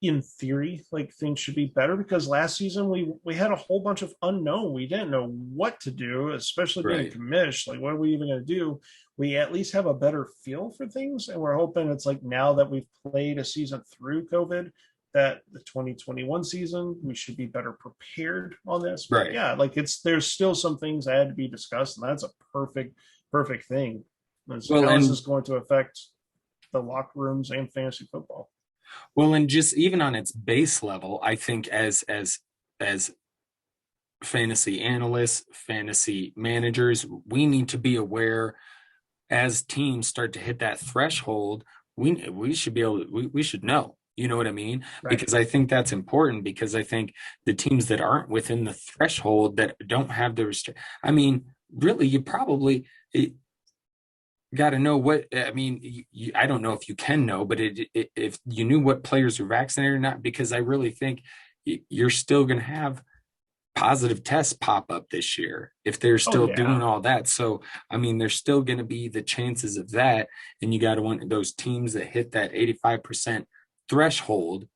in theory, like things should be better because last season we had a whole bunch of unknown. We didn't know what to do, especially being commish. Like, what are we even going to do? We at least have a better feel for things, and we're hoping it's like now that we've played a season through COVID, that the 2021 season we should be better prepared on this. But there's still some things that had to be discussed, and that's a perfect thing. How is this going to affect the locker rooms and fantasy football? Well, and just even on its base level, I think as fantasy analysts, fantasy managers, we need to be aware as teams start to hit that threshold, we should be able to, we should know. You know what I mean? Right. Because I think that's important because I think the teams that aren't within the threshold that don't have the really, you probably got to know what, I don't know if you can know, but if you knew what players are vaccinated or not, because I really think you're still going to have positive tests pop up this year if they're still doing all that. So, there's still going to be the chances of that. And you got to want those teams that hit that 85% threshold,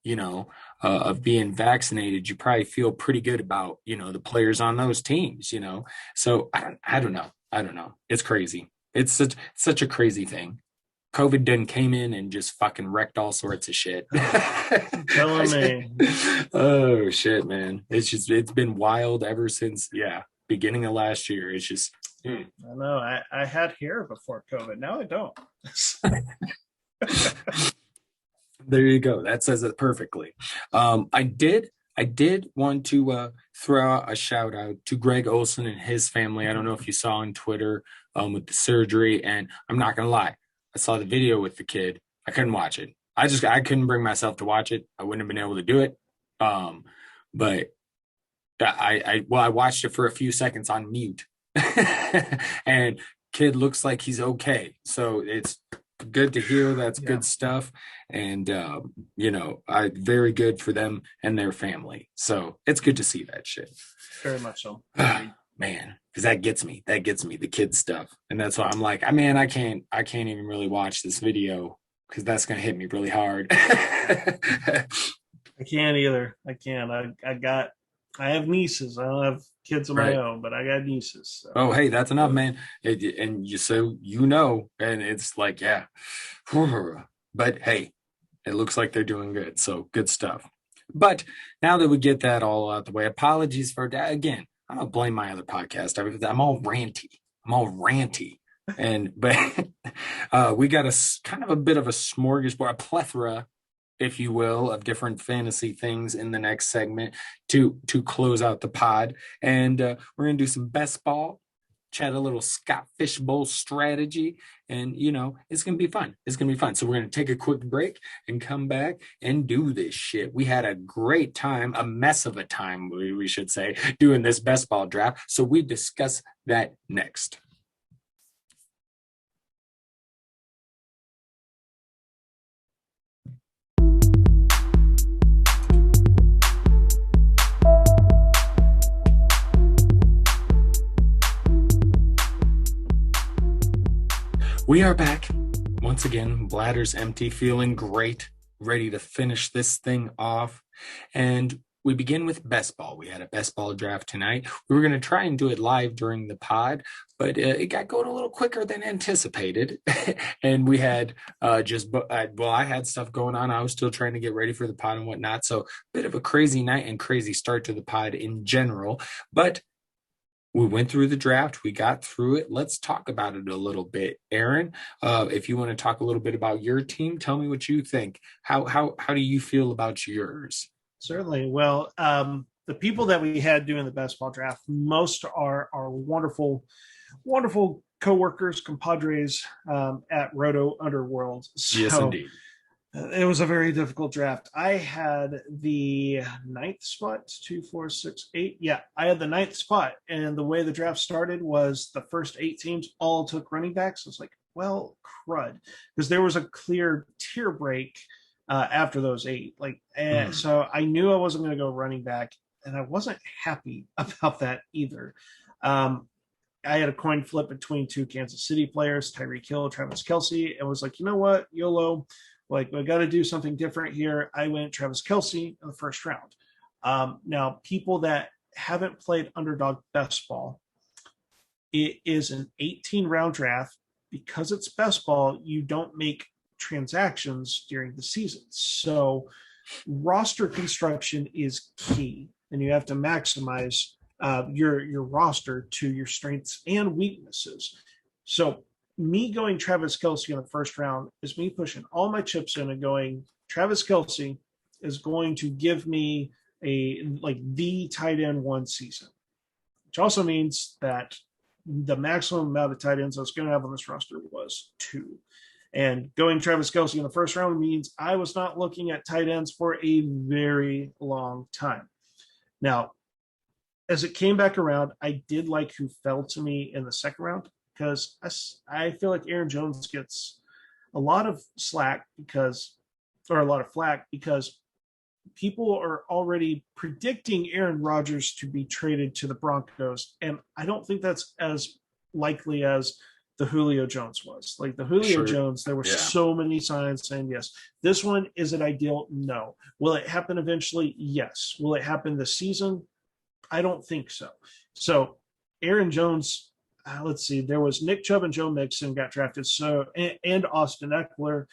of being vaccinated. You probably feel pretty good about, the players on those teams, So I don't know. It's crazy. It's such a crazy thing. COVID came in and just fucking wrecked all sorts of shit. Telling me. Oh shit, man. It's been wild ever since beginning of last year. It's just I know. I had hair before COVID. Now I don't. There you go. That says it perfectly. I did I did want to throw out a shout out to Greg Olson and his family. I don't know if you saw on Twitter with the surgery, and I'm not gonna lie, I saw the video with the kid. I couldn't watch it. I couldn't bring myself to watch it. I wouldn't have been able to do it. Um, but I watched it for a few seconds on mute, and kid looks like he's okay. So it's good to hear. That's Yeah, good stuff, and I very good for them and their family. So it's good to see that shit. very much so. Man, because that gets me. That gets me the kid stuff, and that's why I'm like, I mean, I can't even really watch this video because that's gonna hit me really hard. I can't either. I can't. I have nieces. I don't have kids of my Right. own, but I got nieces. So. Oh, hey, that's enough, man. And you so and it's like, yeah. But hey, it looks like they're doing good. So good stuff. But now that we get that all out the way, apologies for that. Again, I'm gonna blame my other podcast. I'm all ranty. I'm all ranty. And but we got kind of a bit of a smorgasbord, a plethora, if you will, of different fantasy things in the next segment to close out the pod. And we're gonna do some best ball, chat a little Scott Fishbowl strategy, and it's gonna be fun. It's gonna be fun. So we're gonna take a quick break and come back and do this shit. We had a great time, a mess of a time, we should say, doing this best ball draft. So we discuss that next. We are back once again. Bladder's empty, feeling great, ready to finish this thing off. And we begin with best ball. We had a best ball draft tonight. We were going to try and do it live during the pod, but it got going a little quicker than anticipated. And we had I had stuff going on. I was still trying to get ready for the pod and whatnot. So a bit of a crazy night and crazy start to the pod in general. But we went through the draft. We got through it. Let's talk about it a little bit, Aaron. If you want to talk a little bit about your team, tell me what you think. How do you feel about yours? Certainly. Well, the people that we had doing the best ball draft, most are wonderful, wonderful coworkers, compadres at Roto Underworld. So Yes, indeed. It was a very difficult draft. I had the ninth spot, 2, 4, 6, 8. Yeah, I had the ninth spot. And the way the draft started was the first 8 teams all took running backs. I was like, well, crud. Because there was a clear tier break after those 8. So I knew I wasn't going to go running back. And I wasn't happy about that either. I had a coin flip between 2 Kansas City players, Tyreek Hill, Travis Kelce, and was like, you know what, YOLO. Like, we got to do something different here. I went Travis Kelce in the first round. Now, people that haven't played underdog best ball, it is an 18-round draft. Because it's best ball, you don't make transactions during the season. So roster construction is key, and you have to maximize your roster to your strengths and weaknesses. So me going Travis Kelce in the first round is me pushing all my chips in and going, Travis Kelce is going to give me the tight end 1 season, which also means that the maximum amount of tight ends I was going to have on this roster was 2. And going Travis Kelce in the first round means I was not looking at tight ends for a very long time. Now, as it came back around, I did like who fell to me in the second round, because I feel like Aaron Jones gets a lot of flack because people are already predicting Aaron Rodgers to be traded to the Broncos. And I don't think that's as likely as the Julio Jones was. Like the Julio Jones, there were so many signs saying, yes, this one, is it ideal? No. Will it happen eventually? Yes. Will it happen this season? I don't think so. So Aaron Jones, let's see, there was Nick Chubb and Joe Mixon got drafted, and Austin Eckler.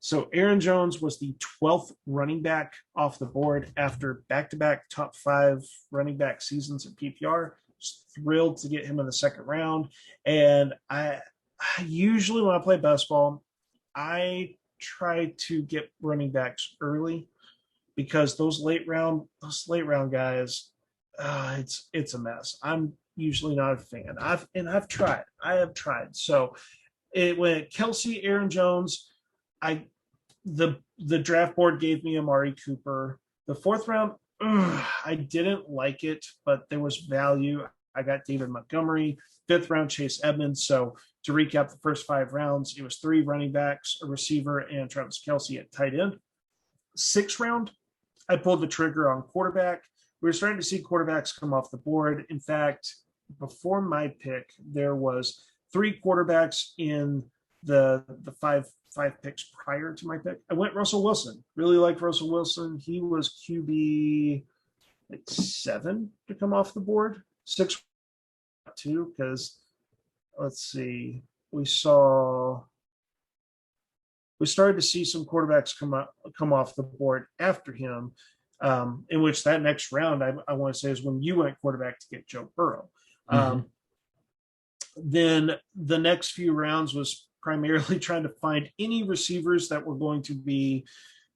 So Aaron Jones was the 12th running back off the board after back-to-back top 5 running back seasons in PPR. Just thrilled to get him in the second round. And I usually, when I play best ball, I try to get running backs early because those late round guys, it's a mess. I'm usually not a fan. I have tried. So it went Kelsey, Aaron Jones. The draft board gave me Amari Cooper. The fourth round, I didn't like it, but there was value. I got David Montgomery. Fifth round, Chase Edmonds. So to recap the first 5 rounds, it was 3 running backs, a receiver, and Travis Kelsey at tight end. Sixth round, I pulled the trigger on quarterback. We were starting to see quarterbacks come off the board. In fact, before my pick, there was 3 quarterbacks in the five picks prior to my pick. I went Russell Wilson. Really liked Russell Wilson. He was QB like 7 to come off the board. 6 2 because let's see, we started to see some quarterbacks come off the board after him. In which that next round, I want to say, is when you went quarterback to get Joe Burrow. Then the next few rounds was primarily trying to find any receivers that were going to be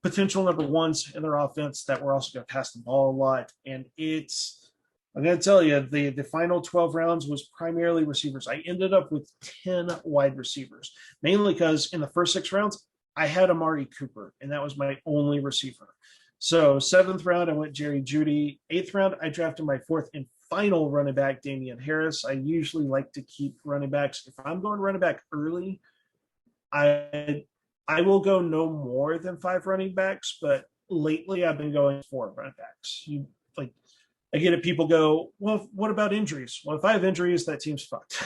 potential number ones in their offense that were also going to pass the ball a lot. And I'm going to tell you, the final 12 rounds was primarily receivers. I ended up with 10 wide receivers, mainly because in the first 6 rounds, I had Amari Cooper, and that was my only receiver. So 7th round, I went Jerry Jeudy. 8th round, I drafted my 4th and final running back, Damian Harris. I usually like to keep running backs. If I'm going running back early, I will go no more than 5 running backs, but lately I've been going 4 running backs. I get it. People go, well, what about injuries? Well, if I have injuries, that team's fucked.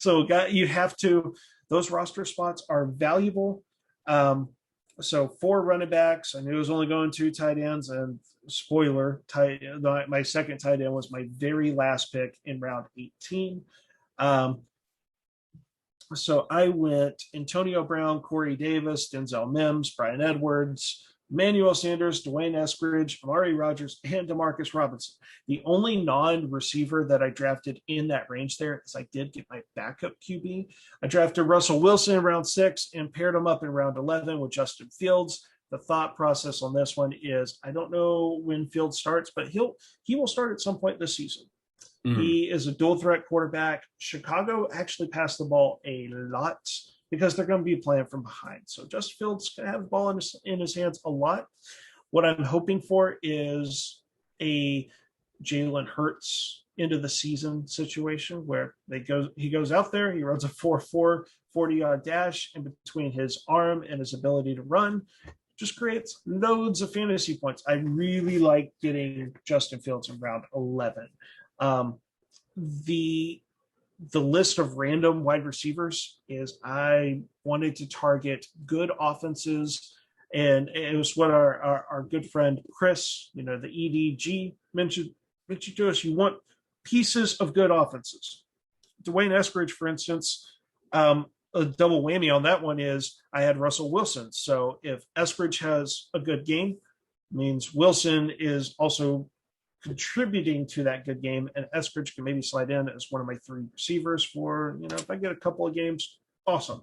So you have to. Those roster spots are valuable. So 4 running backs. I knew I was only going 2 tight ends, and spoiler, my second tight end was my very last pick in round 18. So I went Antonio Brown, Corey Davis, Denzel Mims, Brian Edwards, Emmanuel Sanders, Dwayne Eskridge, Amari Rogers, and Demarcus Robinson. The only non-receiver that I drafted in that range there is I did get my backup QB. I drafted Russell Wilson in round 6 and paired him up in round 11 with Justin Fields. The thought process on this one is I don't know when Fields starts, but he will start at some point this season. He is a dual threat quarterback. Chicago actually passed the ball a lot because they're going to be playing from behind. So Justin Fields can have the ball in his hands a lot. What I'm hoping for is a Jalen Hurts into the season situation where he goes out there, he runs a 4.4 40-yard dash in between his arm and his ability to run. Just creates loads of fantasy points. I really like getting Justin Fields in round 11. The list of random wide receivers is I wanted to target good offenses, and it was what our good friend Chris, the EDG mentioned to us. You want pieces of good offenses. Dwayne Eskridge, for instance, a double whammy on that one is I had Russell Wilson. So if Eskridge has a good game, means Wilson is also contributing to that good game, and Eskridge can maybe slide in as one of my 3 receivers for, if I get a couple of games, awesome.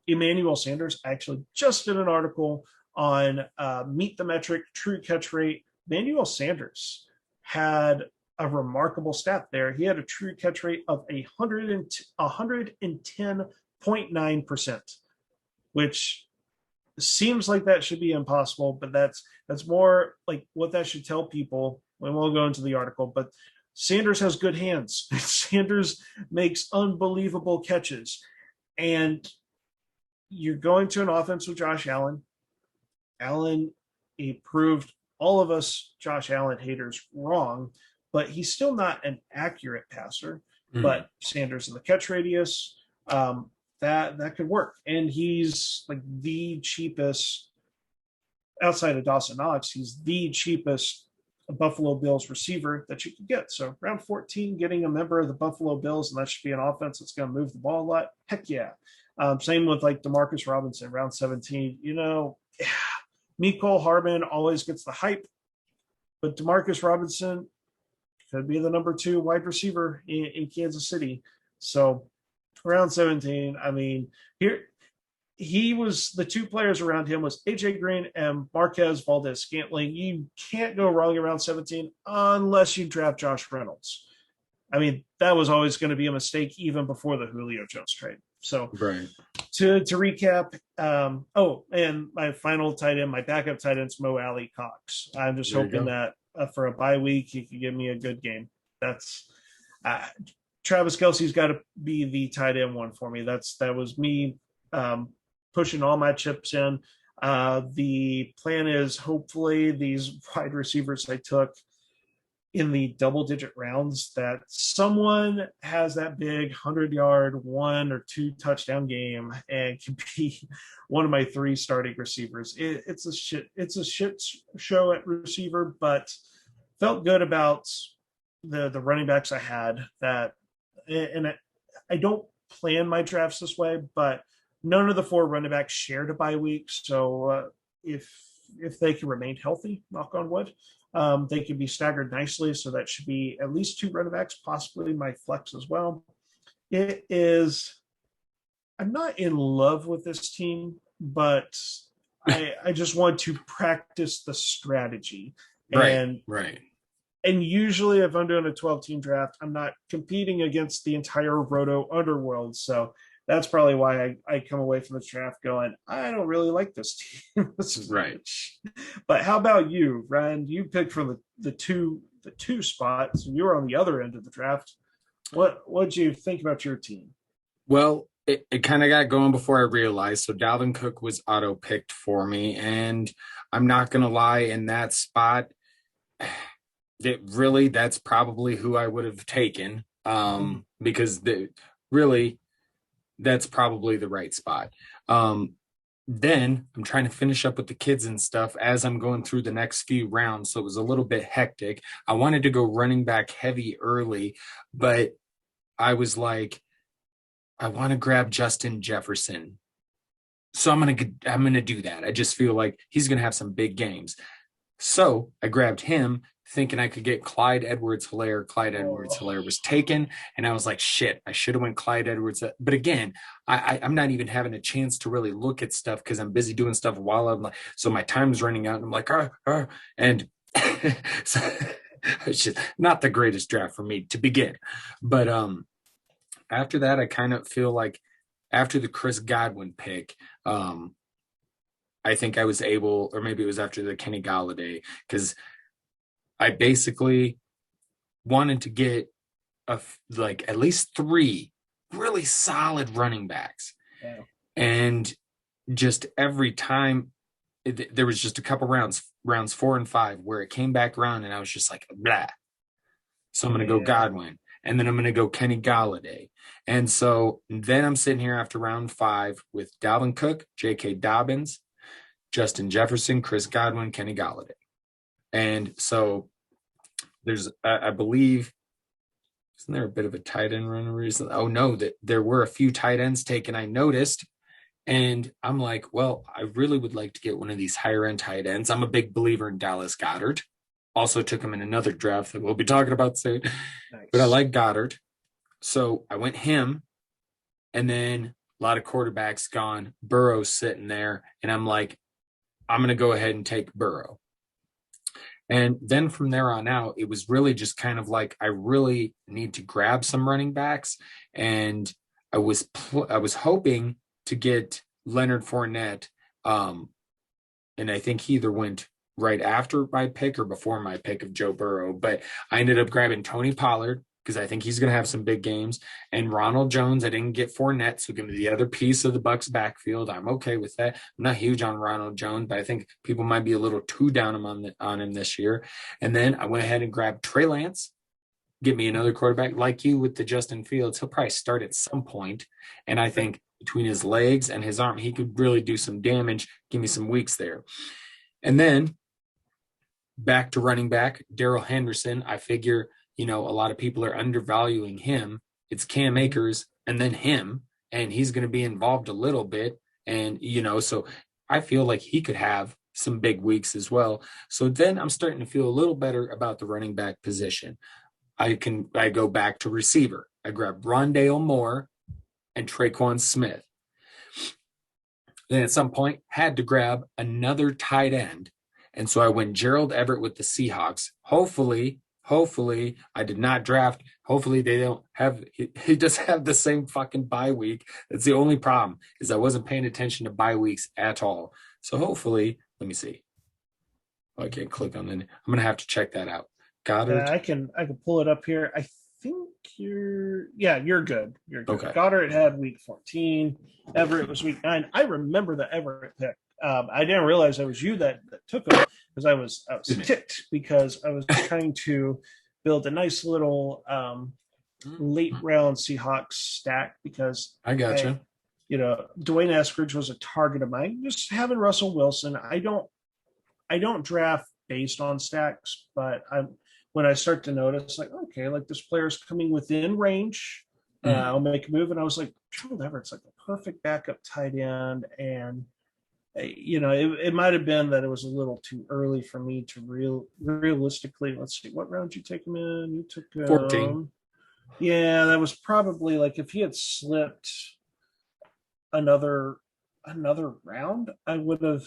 Emmanuel Sanders, I actually just did an article on Meet the Metric, True Catch Rate. Emmanuel Sanders had a remarkable stat there. He had a true catch rate of 110.9%, which seems like that should be impossible, but that's more like what that should tell people. We won't go into the article, but Sanders has good hands. Sanders makes unbelievable catches. And you're going to an offense with Josh Allen. He proved all of us Josh Allen haters wrong, but he's still not an accurate passer. But Sanders in the catch radius, that could work. And he's like the cheapest, outside of Dawson Knox, he's the cheapest Buffalo Bills receiver that you could get. So round 14, getting a member of the Buffalo Bills, and that should be an offense that's going to move the ball a lot. Heck yeah. Same with like Demarcus Robinson, round 17. Mecole Hardman always gets the hype, but Demarcus Robinson could be the number 2 wide receiver in Kansas City. So round 17, I mean, here he was the two players around him was AJ Green and Marquez Valdez Scantling. You can't go wrong around 17 unless you draft Josh Reynolds. I mean, that was always going to be a mistake even before the Julio Jones trade. So Right. to recap, and my final tight end, my backup tight end is Mo Alley Cox. I'm just There you hoping go. that for a bye week, he could give me a good game. That's uh, Travis Kelsey's got to be the tight end one for me. That was me pushing all my chips in. The plan is hopefully these wide receivers I took in the double digit rounds that someone has that big 100-yard, 1 or 2 touchdown game and can be one of my 3 starting receivers. It's a shit show at receiver, but felt good about the running backs I had that, and I don't plan my drafts this way, but none of the 4 running backs shared a bye week. So if they can remain healthy, knock on wood, they can be staggered nicely. So that should be at least 2 running backs, possibly my flex as well. It is. I'm not in love with this team, but I just want to practice the strategy. Right. Right. And usually, if I'm doing a 12-team draft, I'm not competing against the entire Roto underworld. So that's probably why I come away from the draft going, I don't really like this team. Right. But how about you, Ryan? You picked from the two spots. You were on the other end of the draft. What'd you think about your team? Well, it kind of got going before I realized. So Dalvin Cook was auto picked for me. And I'm not going to lie, in that spot, that's probably who I would have taken, because really that's probably the right spot. Then I'm trying to finish up with the kids and stuff as I'm going through the next few rounds, so it was a little bit hectic. I wanted to go running back heavy early, but I was like, I want to grab Justin Jefferson, so I'm gonna do that. I just feel like he's gonna have some big games. So I grabbed him thinking I could get Clyde Edwards-Helaire. Clyde Edwards-Helaire was taken, and I was like, shit, I should have went Clyde Edwards. But again, I'm not even having a chance to really look at stuff because I'm busy doing stuff while I'm like, so my time's running out, and I'm like, and so it's just not the greatest draft for me to begin. But after that, I kind of feel like after the Chris Godwin pick, I think I was able, or maybe it was after the Kenny Galladay, because I basically wanted to get like at least 3 really solid running backs. Yeah. And just every time there was just a couple rounds 4 and 5 where it came back around and I was just like, blah. So I'm going to go Godwin, and then I'm going to go Kenny Galladay. And so then I'm sitting here after round 5 with Dalvin Cook, J.K. Dobbins, Justin Jefferson, Chris Godwin, Kenny Galladay. And so there's, I believe, isn't there a bit of a tight end runner recently? Oh, no, that there were a few tight ends taken, I noticed. And I'm like, well, I really would like to get one of these higher end tight ends. I'm a big believer in Dallas Goedert. Also took him in another draft that we'll be talking about soon. Nice. But I like Goddard. So I went him. And then a lot of quarterbacks gone. Burrow's sitting there. And I'm like, I'm going to go ahead and take Burrow. And then from there on out, it was really just kind of like, I really need to grab some running backs. And I was hoping to get Leonard Fournette. And I think he either went right after my pick or before my pick of Joe Burrow. But I ended up grabbing Tony Pollard, because I think he's going to have some big games. And Ronald Jones, I didn't get Fournette, so give me the other piece of the Bucs backfield. I'm okay with that. I'm not huge on Ronald Jones, but I think people might be a little too down on him this year. And then I went ahead and grabbed Trey Lance. Give me another quarterback like you with the Justin Fields. He'll probably start at some point. And I think between his legs and his arm, he could really do some damage. Give me some weeks there. And then back to running back, Darrell Henderson. I figure, a lot of people are undervaluing him. It's Cam Akers and then him, and he's going to be involved a little bit. And, so I feel like he could have some big weeks as well. So then I'm starting to feel a little better about the running back position. I go back to receiver. I grab Rondale Moore and Traquan Smith. Then at some point, had to grab another tight end. And so I went Gerald Everett with the Seahawks. Hopefully, I did not draft. Hopefully, they don't have, he does have the same fucking bye week. That's the only problem, is I wasn't paying attention to bye weeks at all. So hopefully, let me see. Oh, I can't click on the, I'm going to have to check that out. Goddard. Yeah, I can pull it up here. I think you're good. You're good. Okay. Goddard had week 14. Everett was week 9. I remember the Everett pick. I didn't realize it was you that took him because I was ticked because I was trying to build a nice little late round Seahawks stack because I gotcha. Dwayne Eskridge was a target of mine. Just having Russell Wilson, I don't draft based on stacks, but when I start to notice, like, okay, like this player's coming within range, I'll make a move. And I was like, Gerald Everett's like a perfect backup tight end. And, it might have been that it was a little too early for me to realistically, let's see, what round did you take him in? You took 14. Yeah, that was probably like if he had slipped another round, I would have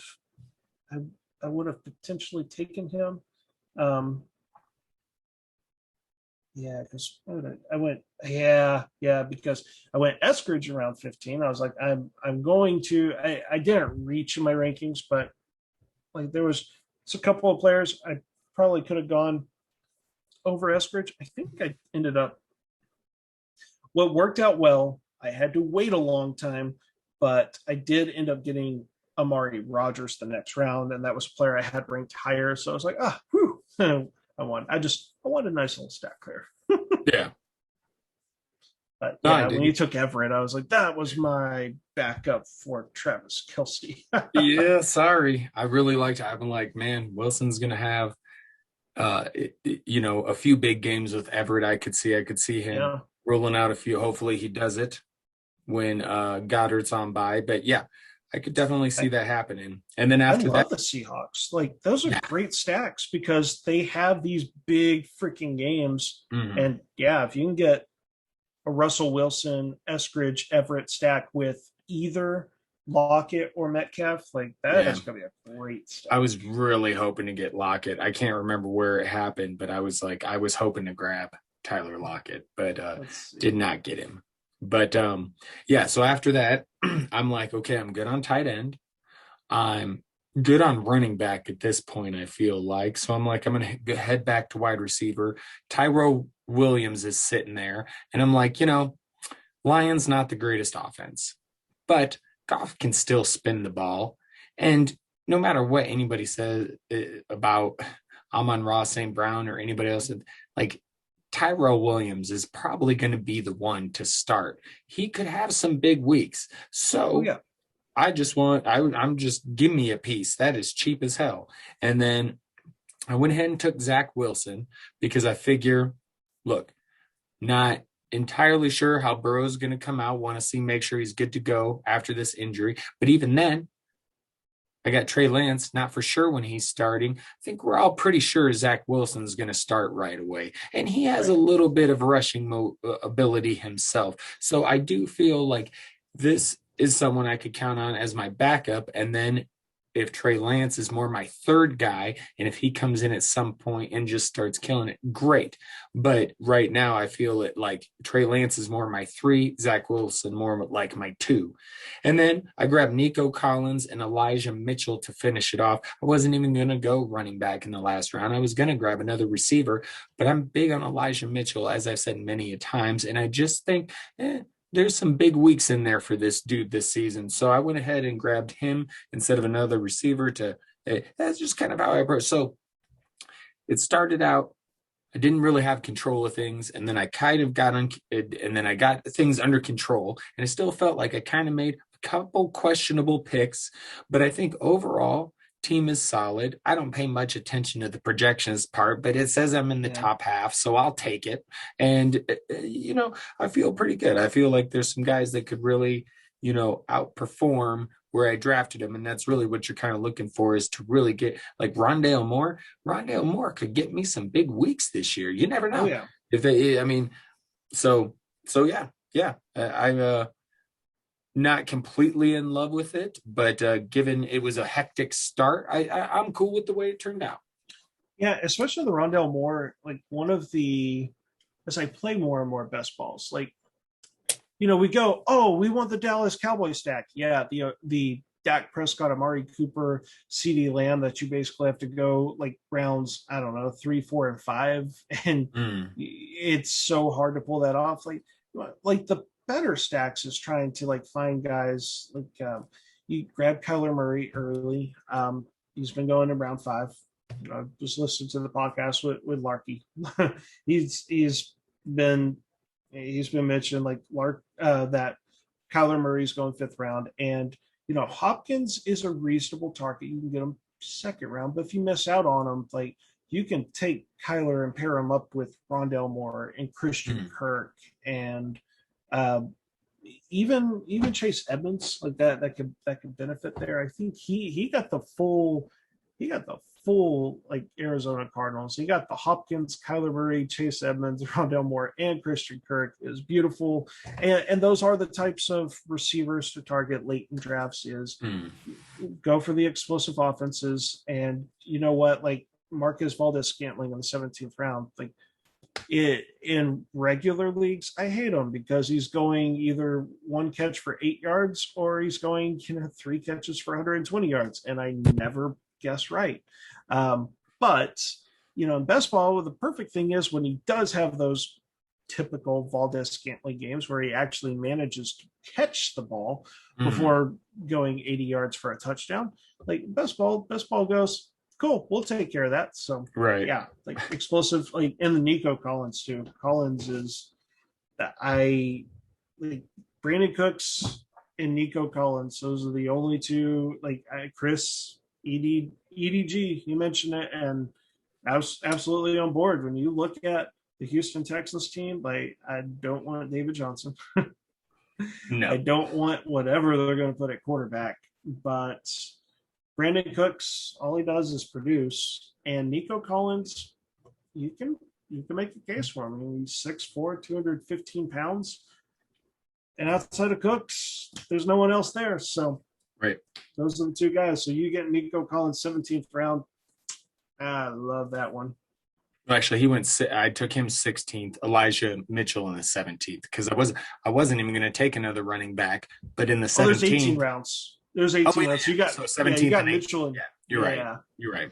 potentially taken him. Because I went, because I went Eskridge around 15. I was like, I'm going to. I didn't reach in my rankings, but like it's a couple of players I probably could have gone over Eskridge. I think I ended up. What worked out well, I had to wait a long time, but I did end up getting Amari Rogers the next round, and that was a player I had ranked higher. So I was like, whew, I won. I want a nice little stack there. Yeah. But yeah, when you took Everett, I was like, that was my backup for Travis Kelce. Yeah, sorry. I really liked it. I've been like, man, Wilson's gonna have a few big games with Everett. I could see him rolling out a few. Hopefully he does it when Goddard's on by. But yeah, I could definitely see that happening. And then after that, the Seahawks. Like those are great stacks because they have these big freaking games. Mm-hmm. And yeah, if you can get a Russell Wilson, Eskridge, Everett stack with either Lockett or Metcalf, like that is going to be a great stack. I was really hoping to get Lockett. I can't remember where it happened, but I was hoping to grab Tyler Lockett, but did not get him. But so after that, I'm like, okay, I'm good on tight end. I'm good on running back at this point, I feel like. So I'm like, I'm going to head back to wide receiver. Tyrell Williams is sitting there. And I'm like, Lions not the greatest offense, but Goff can still spin the ball. And no matter what anybody says about Amon-Ra St. Brown or anybody else, like, Tyrell Williams is probably going to be the one to start. He could have some big weeks. So I'm just give me a piece. That is cheap as hell. And then I went ahead and took Zach Wilson because I figure, look, not entirely sure how Burrow's going to come out. Want to make sure he's good to go after this injury. But even then, I got Trey Lance, not for sure when he's starting. I think we're all pretty sure Zach Wilson's going to start right away. And he has a little bit of rushing ability himself. So I do feel like this is someone I could count on as my backup. And then if Trey Lance is more my third guy, and if he comes in at some point and just starts killing it, great. But right now I feel it like Trey Lance is more my 3, Zach Wilson more like my 2. And then I grabbed Nico Collins and Elijah Mitchell to finish it off. I wasn't even going to go running back in the last round. I was going to grab another receiver, but I'm big on Elijah Mitchell, as I've said many a times. And I just think, there's some big weeks in there for this dude this season. So I went ahead and grabbed him instead of another receiver that's just kind of how I approach. So it started out, I didn't really have control of things. And then I kind of and then I got things under control, and I still felt like I kind of made a couple questionable picks, but I think overall team is solid. I don't pay much attention to the projections part, but it says I'm in the top half, so I'll take it. And, I feel pretty good. I feel like there's some guys that could really, outperform where I drafted them. And that's really what you're kind of looking for, is to really get like Rondale Moore. Rondale Moore could get me some big weeks this year. You never know. Oh, yeah. If they, I mean, so yeah. not completely in love with it, but given it was a hectic start, I'm cool with the way it turned out. Yeah, especially the Rondell Moore. Like one of the as I play more and more best balls, like we go, oh, we want the Dallas Cowboy stack. Yeah, the Dak Prescott, Amari Cooper, CD Lamb that you basically have to go like rounds, I don't know, 3, 4, and 5, and Mm, it's so hard to pull that off. Like the better stacks is trying to like find guys like you grab Kyler Murray early. He's been going to round 5. Just listen to the podcast with Larky. he's been he's been mentioned like Lark that Kyler Murray's going 5th round, and Hopkins is a reasonable target. You can get him 2nd round, but if you miss out on him, like you can take Kyler and pair him up with Rondell Moore and Christian mm. Kirk and uh, even Chase Edmonds like that could benefit there. I think he got the full like Arizona Cardinals. He got the Hopkins, Kyler Murray, Chase Edmonds, Rondell Moore, and Christian Kirk. Is beautiful, and those are the types of receivers to target late in drafts. Is Mm. go for the explosive offenses, and you know what, like Marcus Valdez-Scantling in the 17th round, like in regular leagues, I hate him because he's going either 1 catch for 8 yards or he's going 3 catches for 120 yards, and I never guess right. But in best ball, the perfect thing is when he does have those typical Valdez-Scantling games where he actually manages to catch the ball Mm. before going 80 yards for a touchdown. Like best ball goes, cool, we'll take care of that. So Right. yeah, like explosive, like in the Nico Collins too. Collins is that I like Brandon Cooks and Nico Collins. Those are the only two. Like Chris EDG, you mentioned it, and I was absolutely on board. When you look at the Houston Texans team, like I don't want David Johnson. I No. don't want whatever they're going to put at quarterback, but Brandon Cooks, all he does is produce, and Nico Collins, you can make a case for him. I mean, he's 6'4", 215 pounds, and outside of Cooks, there's no one else there. So Right. those are the two guys. So you get Nico Collins 17th round. I love that one. Actually, he went. I took him 16th. Elijah Mitchell in the 17th because I wasn't even going to take another running back. But in the Oh, there's 18 17th, rounds. There's oh 18 wait, rounds. So so you 17th got and 18th. Mitchell and Yeah, you're right. yeah, You're right.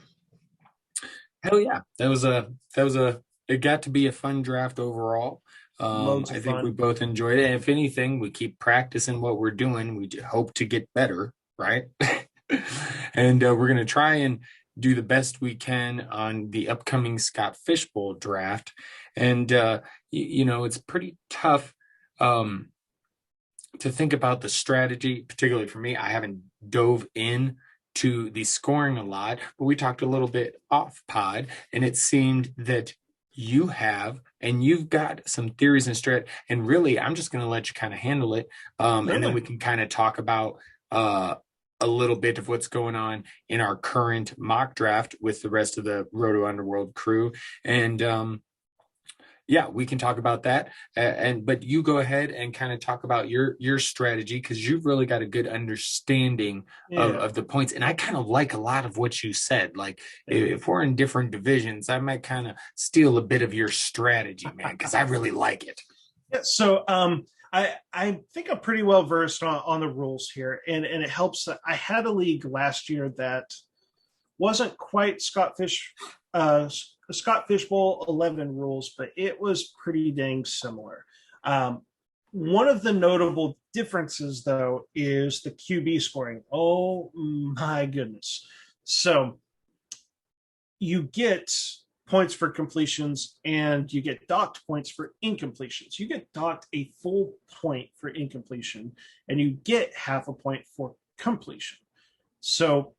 Hell yeah, that was a. It got to be a fun draft overall. loads I of think we fun. both enjoyed it. And if anything, we keep practicing what we're doing. We hope to get better, right? And we're going to try and do the best we can on the upcoming Scott Fishbowl draft. And it's pretty tough to think about the strategy, particularly for me. I haven't dove in to the scoring a lot, but we talked a little bit off pod, and it seemed that you have and you've got some theories and strat. And really, I'm just going to let you kind of handle it, and then Really? we can kind of talk about a little bit of what's going on in our current mock draft with the rest of the Roto Underworld crew, and yeah, we can talk about that. But you go ahead and kind of talk about your strategy because you've really got a good understanding Yeah. of the points. And I kind of like a lot of what you said. Like Thank if we're in different divisions, I might kind of steal a bit of your strategy, man, because I really like it. Yeah, so I think I'm pretty well versed on the rules here, and it helps that I had a league last year that wasn't quite Scott Fishbowl 11 rules, but it was pretty dang similar. Um, One of the notable differences, though, is the QB scoring. Oh my goodness! So you get points for completions and you get docked points for incompletions. You get docked a full point for incompletion and you get half a point for completion. So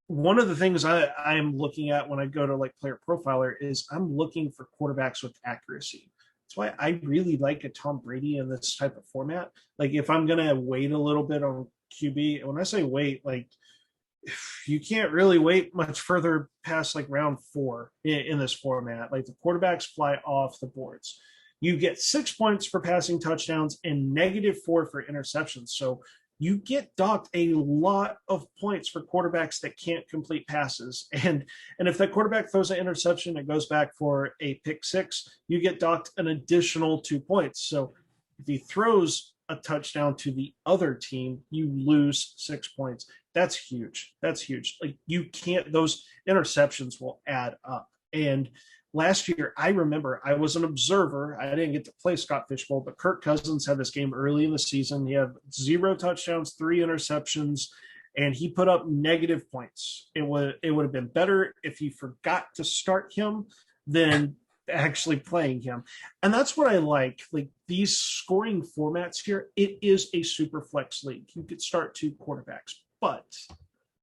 one of the things I'm looking at when I go to like player profiler is I'm looking for quarterbacks with accuracy. That's why I really like a Tom Brady in this type of format. Like if I'm gonna wait a little bit on QB, when I say wait, like you can't really wait much further past like round 4 in this format. Like the quarterbacks fly off the boards. You get 6 points for passing touchdowns and -4 for interceptions. So you get docked a lot of points for quarterbacks that can't complete passes. And if that quarterback throws an interception and goes back for a pick six, you get docked an additional 2 points. So if he throws a touchdown to the other team, you lose 6 points. That's huge. That's huge. Like, you can't, those interceptions will add up. And last year, I remember I was an observer. I didn't get to play Scott Fishbowl, but Kirk Cousins had this game early in the season. He had 0 touchdowns, 3 interceptions, and he put up negative points. It would have been better if he forgot to start him than actually playing him. And that's what I like. Like, these scoring formats here, it is a super flex league. You could start 2 quarterbacks, but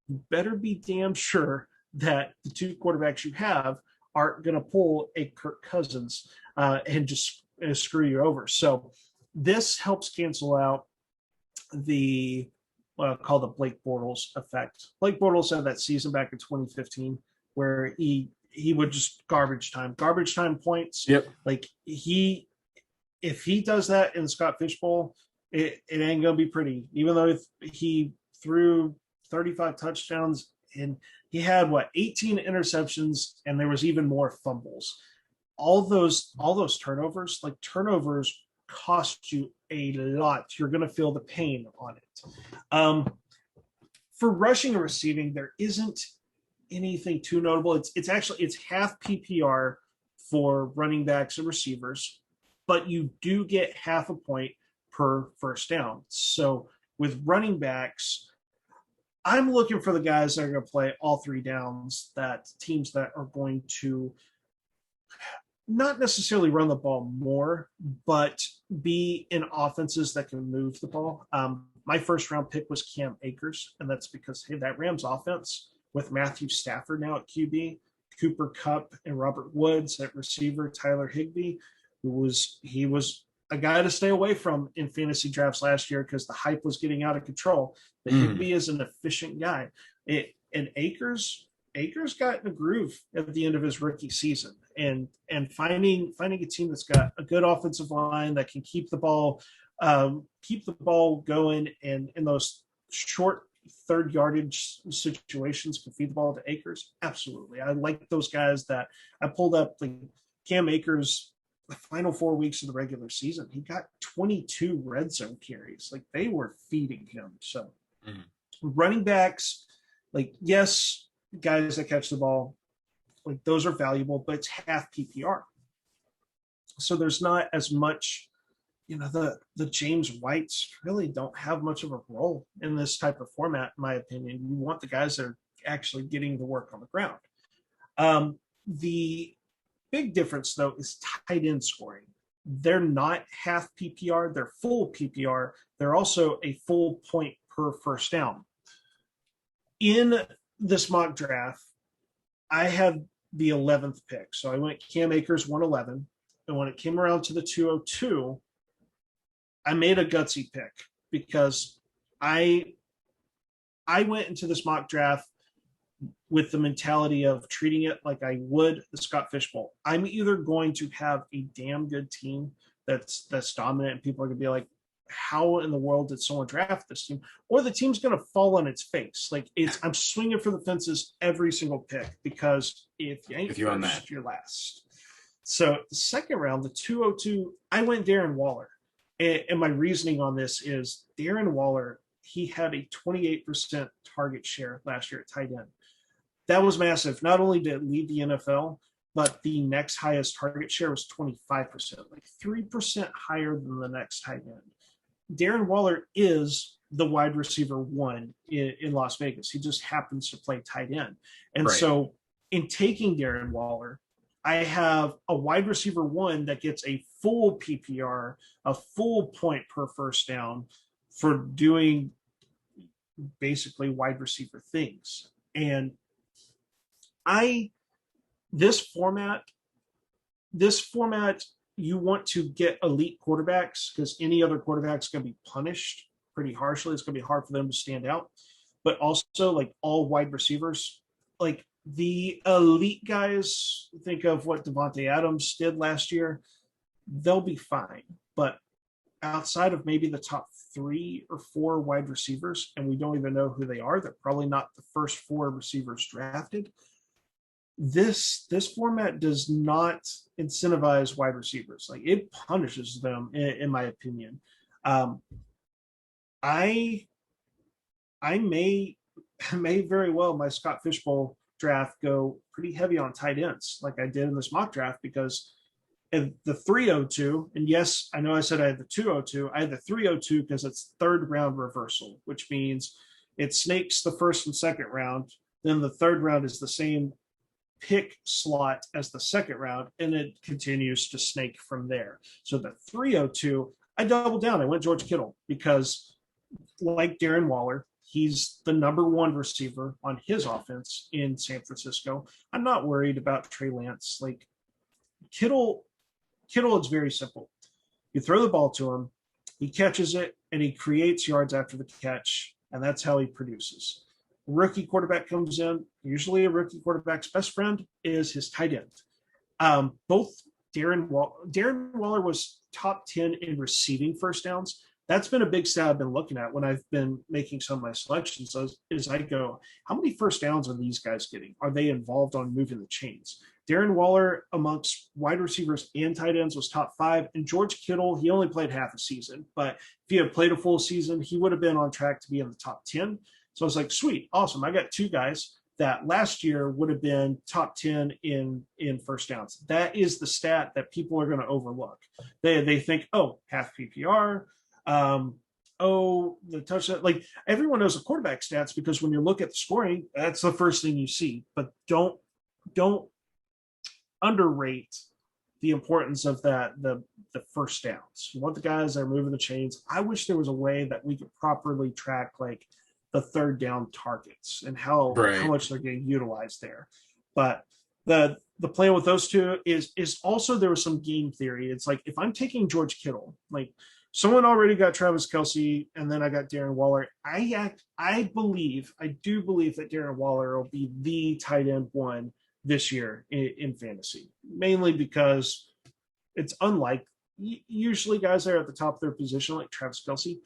you better be damn sure that the 2 quarterbacks you have aren't going to pull a Kirk Cousins and just screw you over. So this helps cancel out the called the Blake Bortles effect. Blake Bortles had that season back in 2015 where he would just garbage time points. Yep. Like, if he does that in the Scott Fishbowl, it ain't gonna be pretty. Even though he threw 35 touchdowns and he had 18 interceptions, and there was even more fumbles. All those turnovers, like, turnovers cost you a lot. You're going to feel the pain on it. For rushing and receiving, there isn't anything too notable. It's half PPR for running backs and receivers, but you do get half a point per first down. So with running backs, I'm looking for the guys that are going to play all 3 downs, that teams that are going to not necessarily run the ball more, but be in offenses that can move the ball. My first round pick was Cam Akers, and that's because, hey, that Rams offense with Matthew Stafford now at QB, Cooper Kupp and Robert Woods at receiver, Tyler Higbee, he was a guy to stay away from in fantasy drafts last year because the hype was getting out of control. But Higbee is an efficient guy. And Akers got in a groove at the end of his rookie season. And finding a team that's got a good offensive line that can keep the ball going, and in those short third yardage situations can feed the ball to Akers. Absolutely. I like those guys that I pulled up. Like Cam Akers, the final 4 weeks of the regular season, he got 22 red zone carries. Like, they were feeding him. So running backs, like, yes, guys that catch the ball, like, those are valuable, but it's half PPR. So there's not as much, the James Whites really don't have much of a role in this type of format, in my opinion. You want the guys that are actually getting the work on the ground. The big difference, though, is tight end scoring. They're not half PPR, they're full PPR. They're also a full point per first down. In this mock draft, I had the 11th pick. So I went Cam Akers 111. And when it came around to the 202, I made a gutsy pick because I went into this mock draft with the mentality of treating it like I would the Scott Fishbowl. I'm either going to have a damn good team that's dominant and people are going to be like, how in the world did someone draft this team? Or the team's going to fall on its face. Like, I'm swinging for the fences every single pick, because if you ain't first, you're last. So the second round, the 202, I went Darren Waller. And my reasoning on this is Darren Waller, he had a 28% target share last year at tight end. That was massive. Not only did it lead the NFL, but the next highest target share was 25%, like 3% higher than the next tight end. Darren Waller is the wide receiver 1 in Las Vegas. He just happens to play tight end. And so in taking Darren Waller, I have a wide receiver 1 that gets a full PPR, a full point per first down for doing basically wide receiver things. And this format, you want to get elite quarterbacks, because any other quarterback's going to be punished pretty harshly. It's going to be hard for them to stand out. But also, like, all wide receivers, like the elite guys, think of what Devontae Adams did last year. they'll be fine. But outside of maybe the top 3 or 4 wide receivers, and we don't even know who they are, they're probably not the first 4 receivers drafted. This format does not incentivize wide receivers. Like, it punishes them, in my opinion. I I may very well, my Scott Fishbowl draft, go pretty heavy on tight ends like I did in this mock draft, because in the 302, and yes, I know I said I had the 202, I had the 302 because it's third round reversal, which means it snakes the first and second round. Then the third round is the same pick slot as the second round, and it continues to snake from there. So the 302, I doubled down. I went George Kittle because, like Darren Waller, he's the number 1 receiver on his offense in San Francisco. I'm not worried about Trey Lance. Like, Kittle, it's very simple. You throw the ball to him, he catches it, and he creates yards after the catch, and that's how he produces. A rookie quarterback comes in. Usually a rookie quarterback's best friend is his tight end. Both Darren Waller was top 10 in receiving first downs. That's been a big stat I've been looking at when I've been making some of my selections, is I go, how many first downs are these guys getting? Are they involved on moving the chains? Darren Waller, amongst wide receivers and tight ends, was top 5. And George Kittle, he only played half a season, but if he had played a full season, he would have been on track to be in the top 10. So I was like, sweet, awesome. I got 2 guys that last year would have been top 10 in first downs. That is the stat that people are going to overlook. They think, oh, half PPR, the touchdown. Like, everyone knows the quarterback stats, because when you look at the scoring, that's the first thing you see. But don't underrate the importance of the first downs. You want the guys that are moving the chains. I wish there was a way that we could properly track, like, the third down targets and how much they're getting utilized there. But the plan with those 2 is also, there was some game theory. It's like, if I'm taking George Kittle, like, someone already got Travis Kelce, and then I got Darren Waller. I do believe that Darren Waller will be the tight end 1 this year in fantasy, mainly because it's unlike usually guys that are at the top of their position, like Travis Kelce.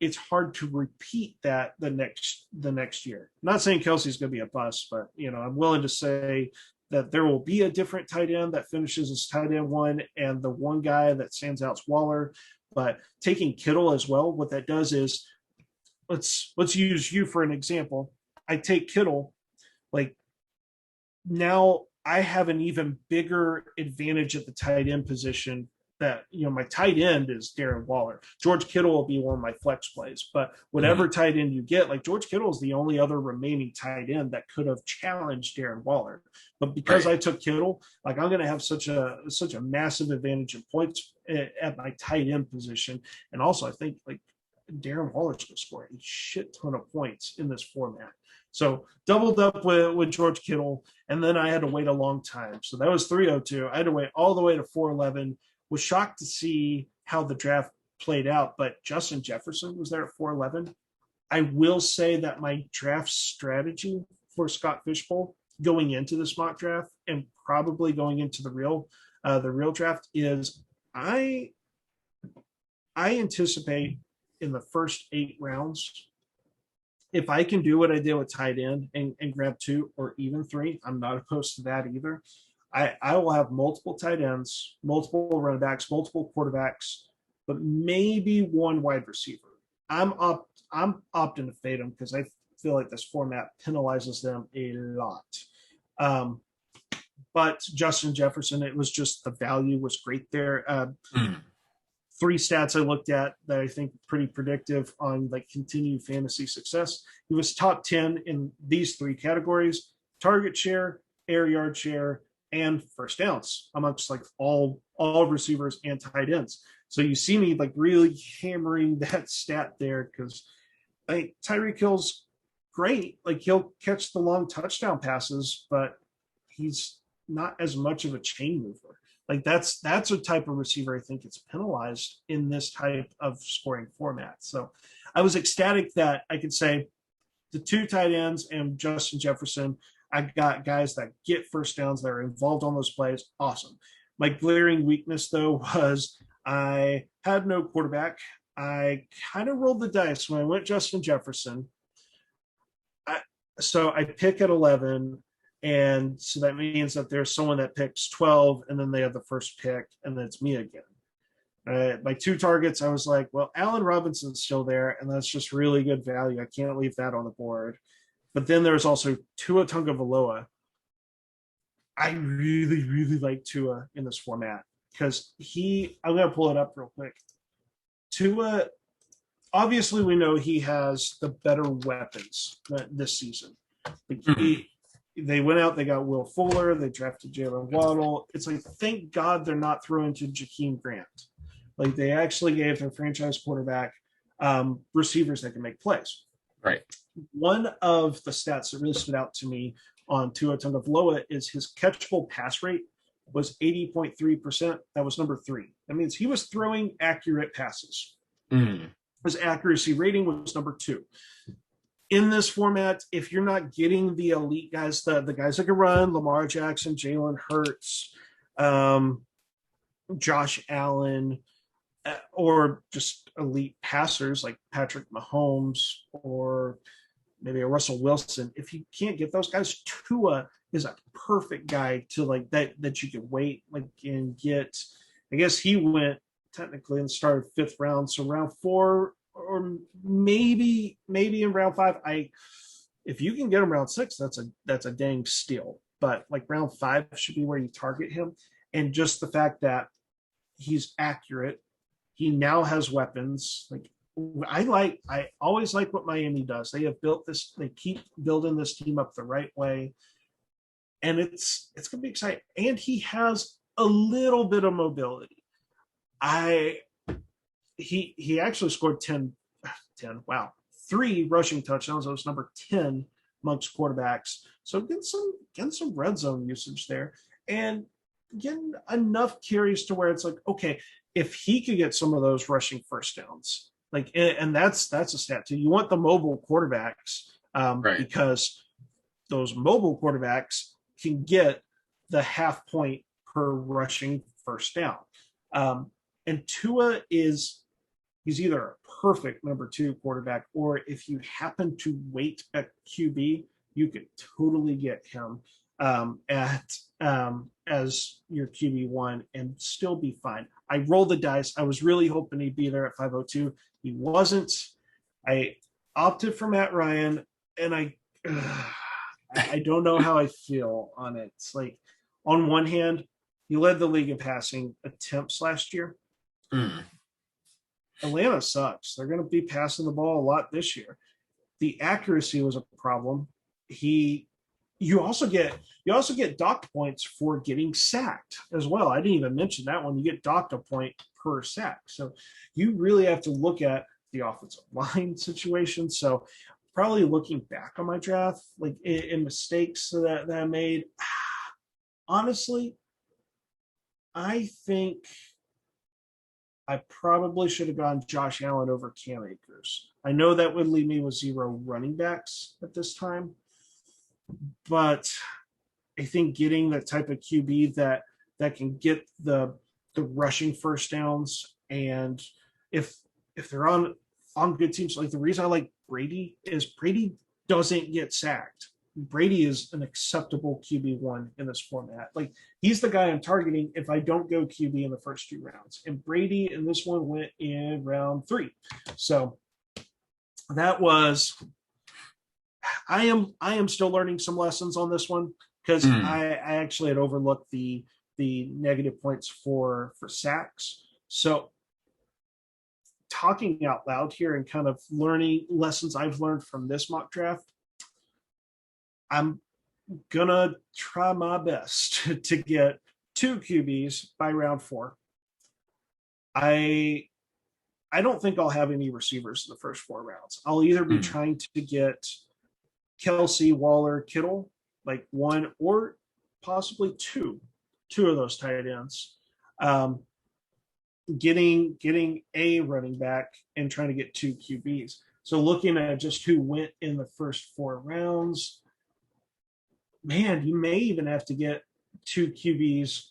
It's hard to repeat that the next year. I'm not saying Kelsey's going to be a bust, but I'm willing to say that there will be a different tight end that finishes as tight end 1, and the one guy that stands out is Waller. But taking Kittle as well, what that does is, let's use you for an example. I take Kittle, like, now I have an even bigger advantage at the tight end position. That, my tight end is Darren Waller. George Kittle will be one of my flex plays, but whatever tight end you get, like, George Kittle is the only other remaining tight end that could have challenged Darren Waller. But because I took Kittle, like, I'm going to have such a massive advantage in points at my tight end position. And also, I think, like, Darren Waller's going to score a shit ton of points in this format. So doubled up with George Kittle, and then I had to wait a long time. So that was 302. I had to wait all the way to 411. Was shocked to see how the draft played out, but Justin Jefferson was there at 411. I will say that my draft strategy for Scott Fishbowl going into this mock draft, and probably going into the real draft, is I anticipate in the first 8 rounds, if I can do what I did with tight end and grab 2 or even 3, I'm not opposed to that either. I will have multiple tight ends, multiple running backs, multiple quarterbacks, but maybe 1 wide receiver. I'm opting to fade them because I feel like this format penalizes them a lot. But Justin Jefferson, it was just, the value was great there. 3 stats I looked at that I think pretty predictive on, like, continued fantasy success. He was top 10 in these 3 categories: target share, air yard share, and first downs, amongst, like, all receivers and tight ends. So you see me, like, really hammering that stat there, because I think Tyreek Hill's great. Like, he'll catch the long touchdown passes, but he's not as much of a chain mover. Like, that's a type of receiver I think it's penalized in this type of scoring format. So I was ecstatic that I could say the 2 tight ends and Justin Jefferson, I got guys that get first downs, that are involved on those plays. Awesome. My glaring weakness, though, was I had no quarterback. I kind of rolled the dice when I went Justin Jefferson. I, so I pick at 11. And so that means that there's someone that picks 12, and then they have the first pick, and then it's me again. My two targets, I was like, well, Allen Robinson's still there, and that's just really good value. I can't leave that on the board. But then there's also Tua Tagovailoa. I really, really like Tua in this format because I'm going to pull it up real quick. Tua, obviously, we know he has the better weapons this season. They went out, they got Will Fuller, they drafted Jalen Waddle. It's like, thank God they're not throwing to Jakeem Grant. Like, they actually gave their franchise quarterback receivers that can make plays. Right. One of the stats that really stood out to me on Tua Tagovailoa is his catchable pass rate was 80.3%. That was number 3. That means he was throwing accurate passes. His accuracy rating was number 2. In this format, if you're not getting the elite guys, the guys that can run, Lamar Jackson, Jalen Hurts, Josh Allen, or just elite passers like Patrick Mahomes or maybe a Russell Wilson, if you can't get those guys, Tua is a perfect guy to like that you could wait and get. I guess he went technically and started 5th round, so round 4 or maybe in round 5. If you can get him round 6, that's a dang steal. But like round 5 should be where you target him, and just the fact that he's accurate. He now has weapons. Like I always like what Miami does. They have built this. They keep building this team up the right way, and it's gonna be exciting. And he has a little bit of mobility. He actually scored 10. Wow, 3 rushing touchdowns. That was number 10 amongst quarterbacks. So getting some red zone usage there, and getting enough carries to where it's like, okay, if he could get some of those rushing first downs, like, and that's a stat too. You want the mobile quarterbacks, Right. because those mobile quarterbacks can get the half point per rushing first down. And Tua he's either a perfect number 2 quarterback, or if you happen to wait at QB, you could totally get him as your QB1 and still be fine. I rolled the dice. I was really hoping he'd be there at 502. He wasn't. I opted for Matt Ryan, and I don't know how I feel on it. It's like, on one hand, he led the league in passing attempts last year. Atlanta sucks. They're going to be passing the ball a lot this year. The accuracy was a problem. You also get docked points for getting sacked as well. I didn't even mention that one. You get docked a point per sack. So you really have to look at the offensive line situation. So probably looking back on my draft, like in mistakes that I made, honestly, I think I probably should have gone Josh Allen over Cam Akers. I know that would leave me with 0 running backs at this time, but I think getting the type of QB that can get the rushing first downs, and if they're on good teams, like the reason I like Brady is Brady doesn't get sacked. Brady is an acceptable QB1 in this format. Like, he's the guy I'm targeting if I don't go QB in the first 2 rounds. And Brady in this one went in round 3. So that was, I am still learning some lessons on this one, because I actually had overlooked the negative points for sacks. So talking out loud here and kind of learning lessons I've learned from this mock draft, I'm gonna try my best to get 2 QBs by round 4. I don't think I'll have any receivers in the first 4 rounds. I'll either be trying to get Kelsey, Waller, Kittle, like 1 or possibly 2 of those tight ends. Getting a running back and trying to get 2 QBs. So looking at just who went in the first 4 rounds, man, you may even have to get 2 QBs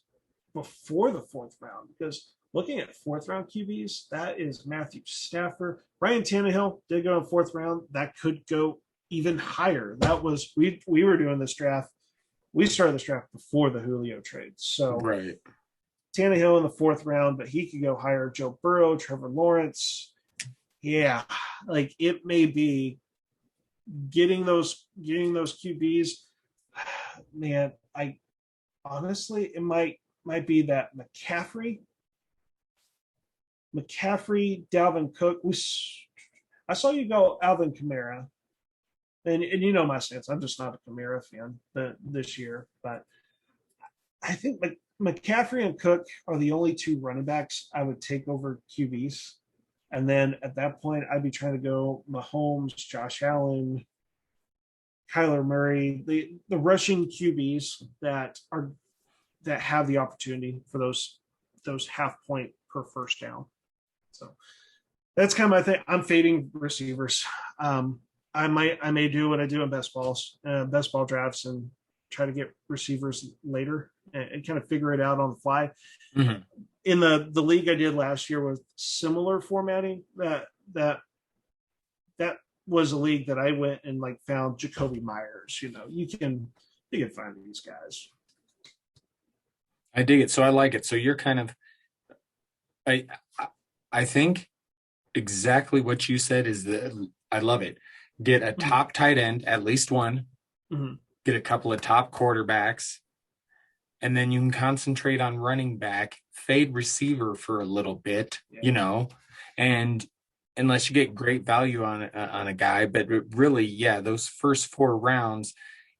before the fourth round, because looking at fourth round QBs, that is Matthew Stafford. Ryan Tannehill did go in fourth round. That could go even higher. That was we were doing this draft. We started this draft before the Julio trade. So Right. Tannehill in the fourth round, but he could go higher. Joe Burrow, Trevor Lawrence. Yeah, like it may be getting those QBs. Man, I honestly it might be that McCaffrey, Dalvin Cook. I saw you go Alvin Kamara, and you know my stance. I'm just not a Kamara fan this year, but I think McCaffrey and Cook are the only two running backs I would take over QBs. And then at that point, I'd be trying to go Mahomes, Josh Allen, Kyler Murray, the rushing QBs that have the opportunity for those half point per first down. So that's kind of my thing. I'm fading receivers. I may do what I do in best ball drafts, and try to get receivers later and kind of figure it out on the fly. Mm-hmm. In the league I did last year with similar formatting, that was a league that I went and found Jacoby Myers. You can find these guys. I dig it. So I like it. So you're kind of, I think exactly what you said is I love it. Get a top tight end, at least one. Mm-hmm. Get a couple of top quarterbacks, and then you can concentrate on running back, fade receiver for a little bit, and unless you get great value on a guy, but really, those first 4 rounds,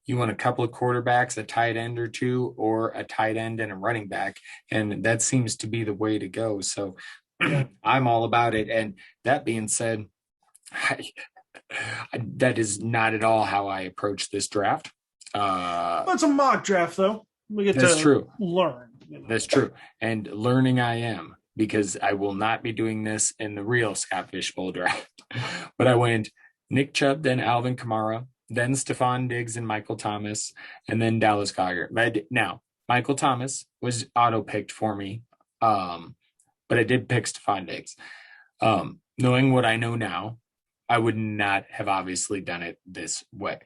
you want a couple of quarterbacks, a tight end or two, or a tight end and a running back, and that seems to be the way to go. So I'm all about it. And that being said, that is not at all how I approach this draft. It's a mock draft, though. We get That's to true. Learn. That's true. And learning I am, because I will not be doing this in the real Scott Fishbowl draft. But I went Nick Chubb, then Alvin Kamara, then Stephon Diggs and Michael Thomas, and then Dallas Goedert. Now, Michael Thomas was auto-picked for me, but I did pick Stephon Diggs. Knowing what I know now, I would not have obviously done it this way.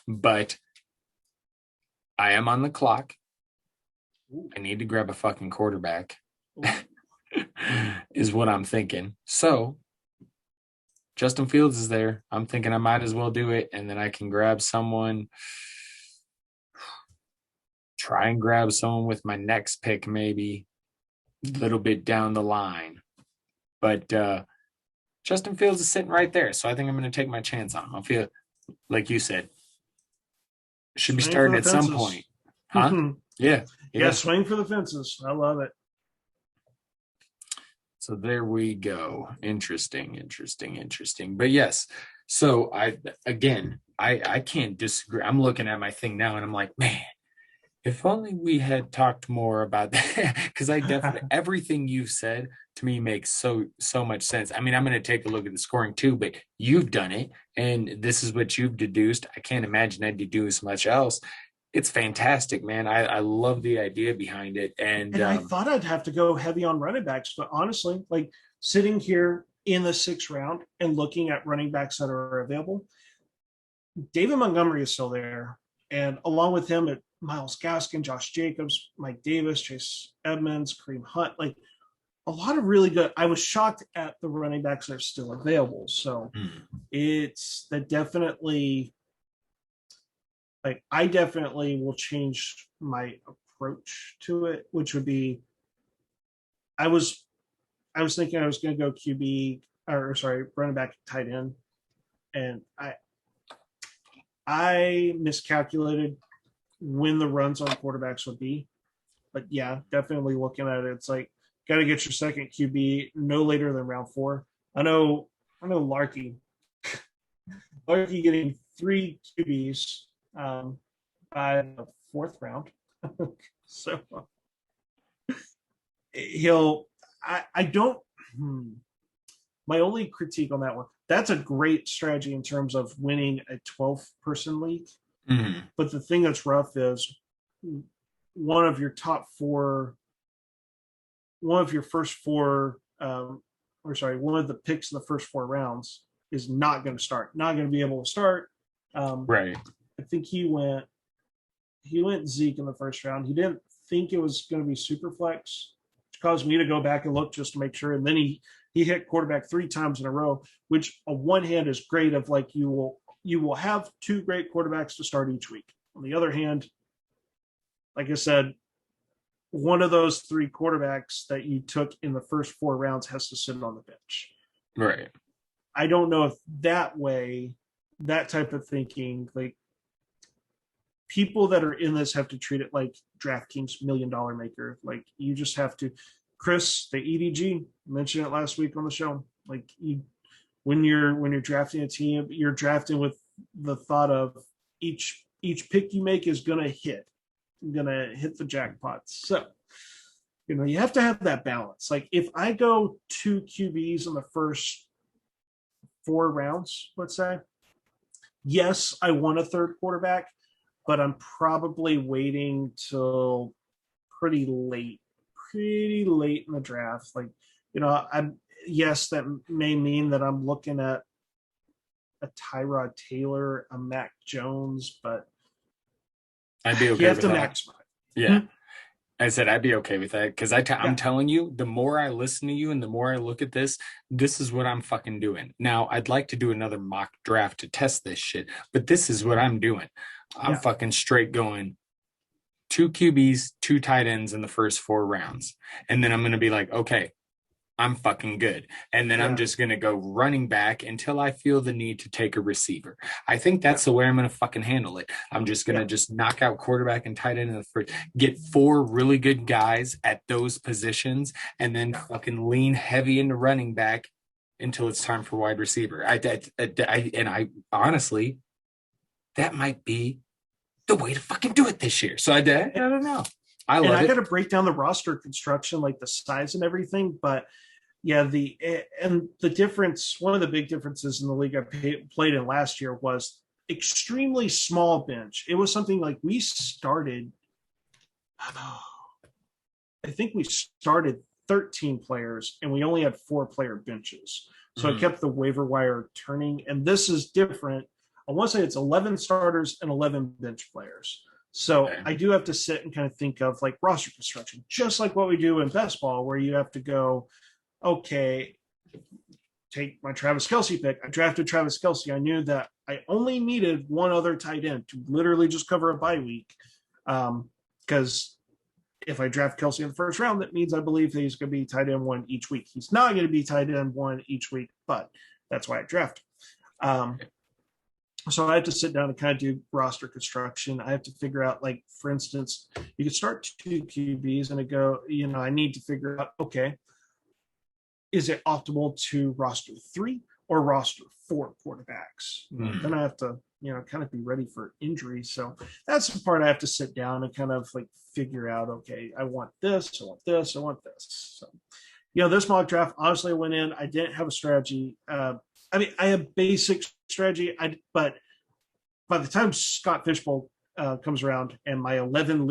But I am on the clock. I need to grab a fucking quarterback, is what I'm thinking. So Justin Fields is there. I'm thinking I might as well do it, and then I can grab someone. Try and grab someone with my next pick, maybe a little bit down the line. But Justin Fields is sitting right there, so I think I'm going to take my chance on him. I feel like you said, should be starting at some point. Huh? Mm-hmm. Yeah. Swing for the fences. I love it. So there we go. Interesting. But yes, so I can't disagree. I'm looking at my thing now and I'm like, man, if only we had talked more about that, because I definitely everything you've said to me makes so much sense. I mean, I'm going to take a look at the scoring too, but you've done it, and this is what you've deduced. I can't imagine I'd deduce much else. It's fantastic, man. I love the idea behind it, and I thought I'd have to go heavy on running backs, but honestly, sitting here in the 6th round and looking at running backs that are available, David Montgomery is still there, and along with him, Myles Gaskin, Josh Jacobs, Mike Davis, Chase Edmonds, Kareem Hunt, a lot of really good. I was shocked at the running backs that are still available. So it's that definitely, I definitely will change my approach to it, which would be, I was thinking I was going to go running back, tight end, and I miscalculated when the runs on quarterbacks would be. But yeah, definitely looking at it, it's got to get your second QB no later than round 4. I know Larky getting 3 QBs by the 4th round. So I don't. My only critique on that one, that's a great strategy in terms of winning a 12-person league. Mm-hmm. But the thing that's rough is one of your top four, one of your first four, one of the picks in the first four rounds is not going to start, not going to be able to start. Right. I think he went Zeke in the first round. He didn't think it was going to be super flex, which caused me to go back and look just to make sure. And then he hit quarterback 3 times in a row, which on one hand is great. Of like you will have 2 great quarterbacks to start each week. On the other hand, like I said, one of those 3 quarterbacks that you took in the first 4 rounds has to sit on the bench. Right. I don't know if that way, that type of thinking, like people that are in this have to treat it like DraftKings $1 million maker. Like you just have to, Chris, the EDG mentioned it last week on the show. Like when you're drafting a team, you're drafting with the thought of each pick you make is gonna hit the jackpot. So you have to have that balance. Like if I go 2 QBs in the first 4 rounds, let's say, yes, I want a third quarterback, but I'm probably waiting till pretty late in the draft. Like, yes, that may mean that I'm looking at a Tyrod Taylor, a Mac Jones, but I'd be okay you have with to that. maximize. Yeah. I said I'd be okay with that because I'm telling you, the more I listen to you and the more I look at this is what I'm fucking doing. Now, I'd like to do another mock draft to test this shit, but this is what I'm doing. I'm fucking straight going 2 QBs, 2 tight ends in the first 4 rounds. And then I'm going to be like, okay, I'm fucking good. And then I'm just going to go running back until I feel the need to take a receiver. I think that's the way I'm going to fucking handle it. I'm just going to just knock out quarterback and tight end in the first, get 4 really good guys at those positions, and then fucking lean heavy into running back until it's time for wide receiver. I honestly, that might be the way to fucking do it this year. So I don't know. I got to break down the roster construction, like the size and everything, but the difference, one of the big differences in the league I played in last year was extremely small bench. It was something like we started, I think we started 13 players and we only had 4-player benches. So it kept the waiver wire turning. And this is different. I want to say it's 11 starters and 11 bench players. So I do have to sit and kind of think of like roster construction, just like what we do in best ball, where you have to go, okay, take my Travis Kelce pick. I drafted Travis Kelce. I knew that I only needed 1 other tight end to literally just cover a bye week. Because if I draft Kelce in the first round, that means I believe that he's going to be tight end 1 each week. He's not going to be tight end 1 each week, but that's why I draft him. So I have to sit down and kind of do roster construction. I have to figure out, like, for instance, you could start 2 QBs and go, I need to figure out, okay, is it optimal to roster 3 or roster 4 quarterbacks? Then I have to, kind of be ready for injury. So that's the part I have to sit down and kind of like figure out, okay, I want this, I want this, I want this. So, this mock draft, honestly, I went in, I didn't have a strategy. I have basic strategy, but by the time Scott Fishbowl comes around and my 11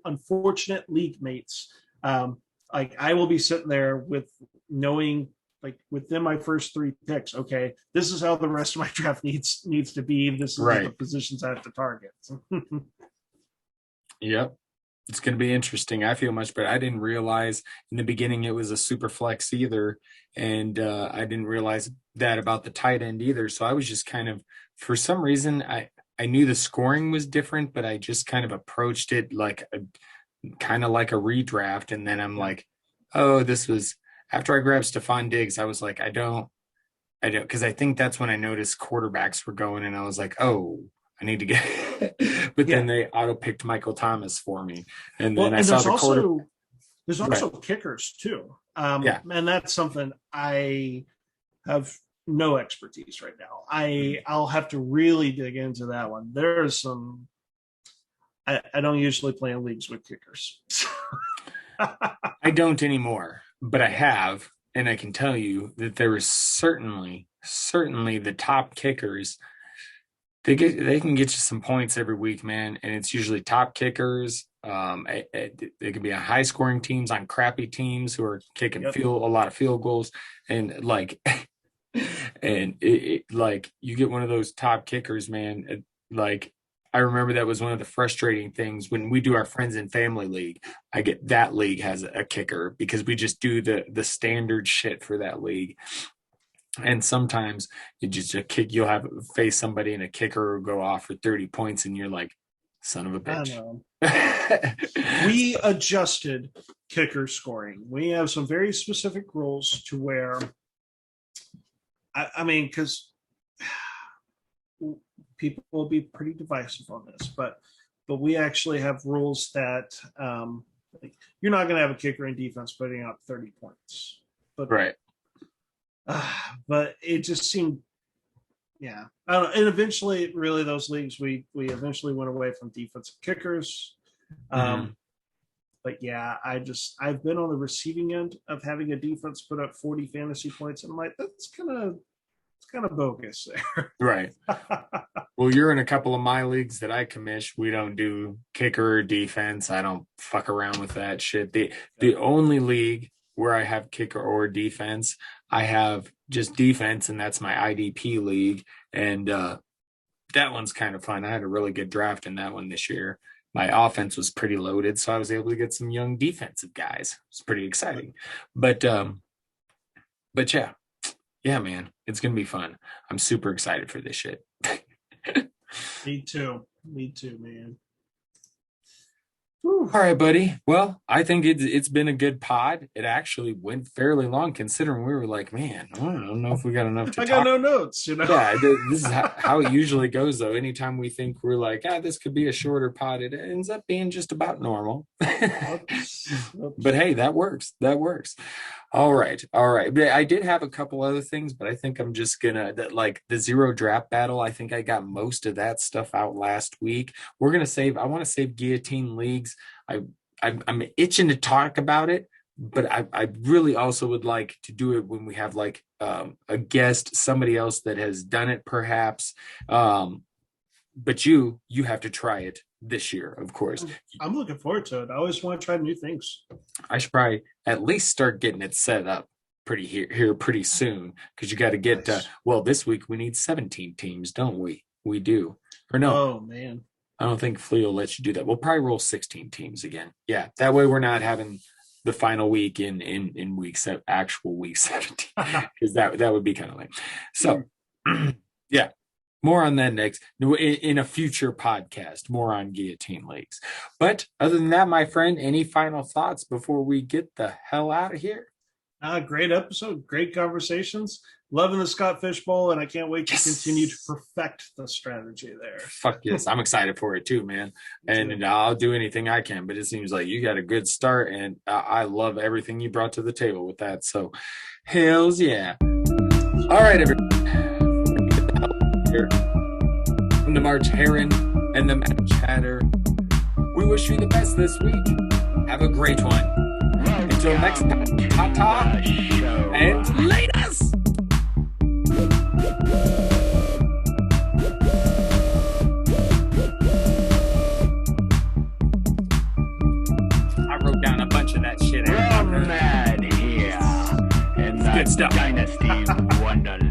unfortunate league mates, like I will be sitting there with knowing, like within my first 3 picks, okay, this is how the rest of my draft needs to be. This is the positions I have to target. Yep. It's going to be interesting. I feel much better. I didn't realize in the beginning it was a super flex either. And I didn't realize that about the tight end either. So I was just kind of, for some reason, I knew the scoring was different, but I just kind of approached it like a redraft. And then I'm like, oh, this was after I grabbed Stephon Diggs. I was like, I don't, because I think that's when I noticed quarterbacks were going, and I was like, oh, I need to get, but then they auto picked Michael Thomas for me. And then I saw the quarterback. There's also kickers too. And that's something I have no expertise right now. I'll have to really dig into that one. There's some, I don't usually play in leagues with kickers. I don't anymore, but I have, and I can tell you that there is certainly the top kickers they can get you some points every week, man, and it's usually top kickers. It can be on high scoring teams, on crappy teams who are kicking Yep. a lot of field goals, and like, like you get one of those top kickers, man. Like I remember that was one of the frustrating things when we do our friends and family league. I get that league has a kicker because we just do the standard shit for that league. And sometimes you just a kick, you'll have face somebody and a kicker will go off for 30 points, and you're like, son of a I bitch. know. We adjusted kicker scoring. We have some very specific rules to where, I mean, because people will be pretty divisive on this, but we actually have rules that like, you're not going to have a kicker in defense putting up 30 points. But Right. But it just seemed, yeah. I don't know. And eventually, really, those leagues, we eventually went away from defensive kickers. But yeah, I've been on the receiving end of having a defense put up 40 fantasy points, and I'm like, it's kind of bogus there. Right. Well, you're in a couple of my leagues that I commish. We don't do kicker or defense. I don't fuck around with that shit. The only league where I have kicker or defense, I have just defense, and that's my IDP league. And that one's kind of fun. I had a really good draft in that one this year. My offense was pretty loaded, so I was able to get some young defensive guys. It's pretty exciting. But yeah, man, it's gonna be fun. I'm super excited for this shit. Me too, man. All right, buddy. Well, I think it's been a good pod. It actually went fairly long, considering we were like, man, I don't know if we got enough to I talk. got no notes, you know. Yeah, this is how it usually goes, though. Anytime we think we're like, this could be a shorter pod, it ends up being just about normal. But hey, that works. All right. I did have a couple other things, but I think I'm just gonna like the zero draft battle. I think I got most of that stuff out last week. I want to save guillotine leagues. I'm itching to talk about it, but I really also would like to do it when we have like a guest, somebody else that has done it, perhaps. But you have to try it this year, of course. I'm looking forward to it. I always want to try new things. I should probably at least start getting it set up pretty soon, because you got to get Nice. well, this week we need 17 teams, don't we? We do. Or no, Oh man. I don't think Flea will let you do that. We'll probably roll 16 teams again. Yeah, that way we're not having the final week in actual week 17, because that would be kind of lame. So yeah, more on that next in a future podcast, more on guillotine leagues. But other than that, my friend, any final thoughts before we get the hell out of here? Great episode, great conversations. Loving the Scott Fishbowl, and I can't wait to continue to perfect the strategy there. Fuck yes, I'm excited for it too, man. And I'll do anything I can. But it seems like you got a good start, and I love everything you brought to the table with that. So, hells yeah! All right, everybody. Here from the March Heron and the Match Hatter, we wish you the best this week. Have a great one. Until next time, ta-ta, and laters! I wrote down a bunch of that shit. We're mad here in the Good stuff. Dynasty Wonderland.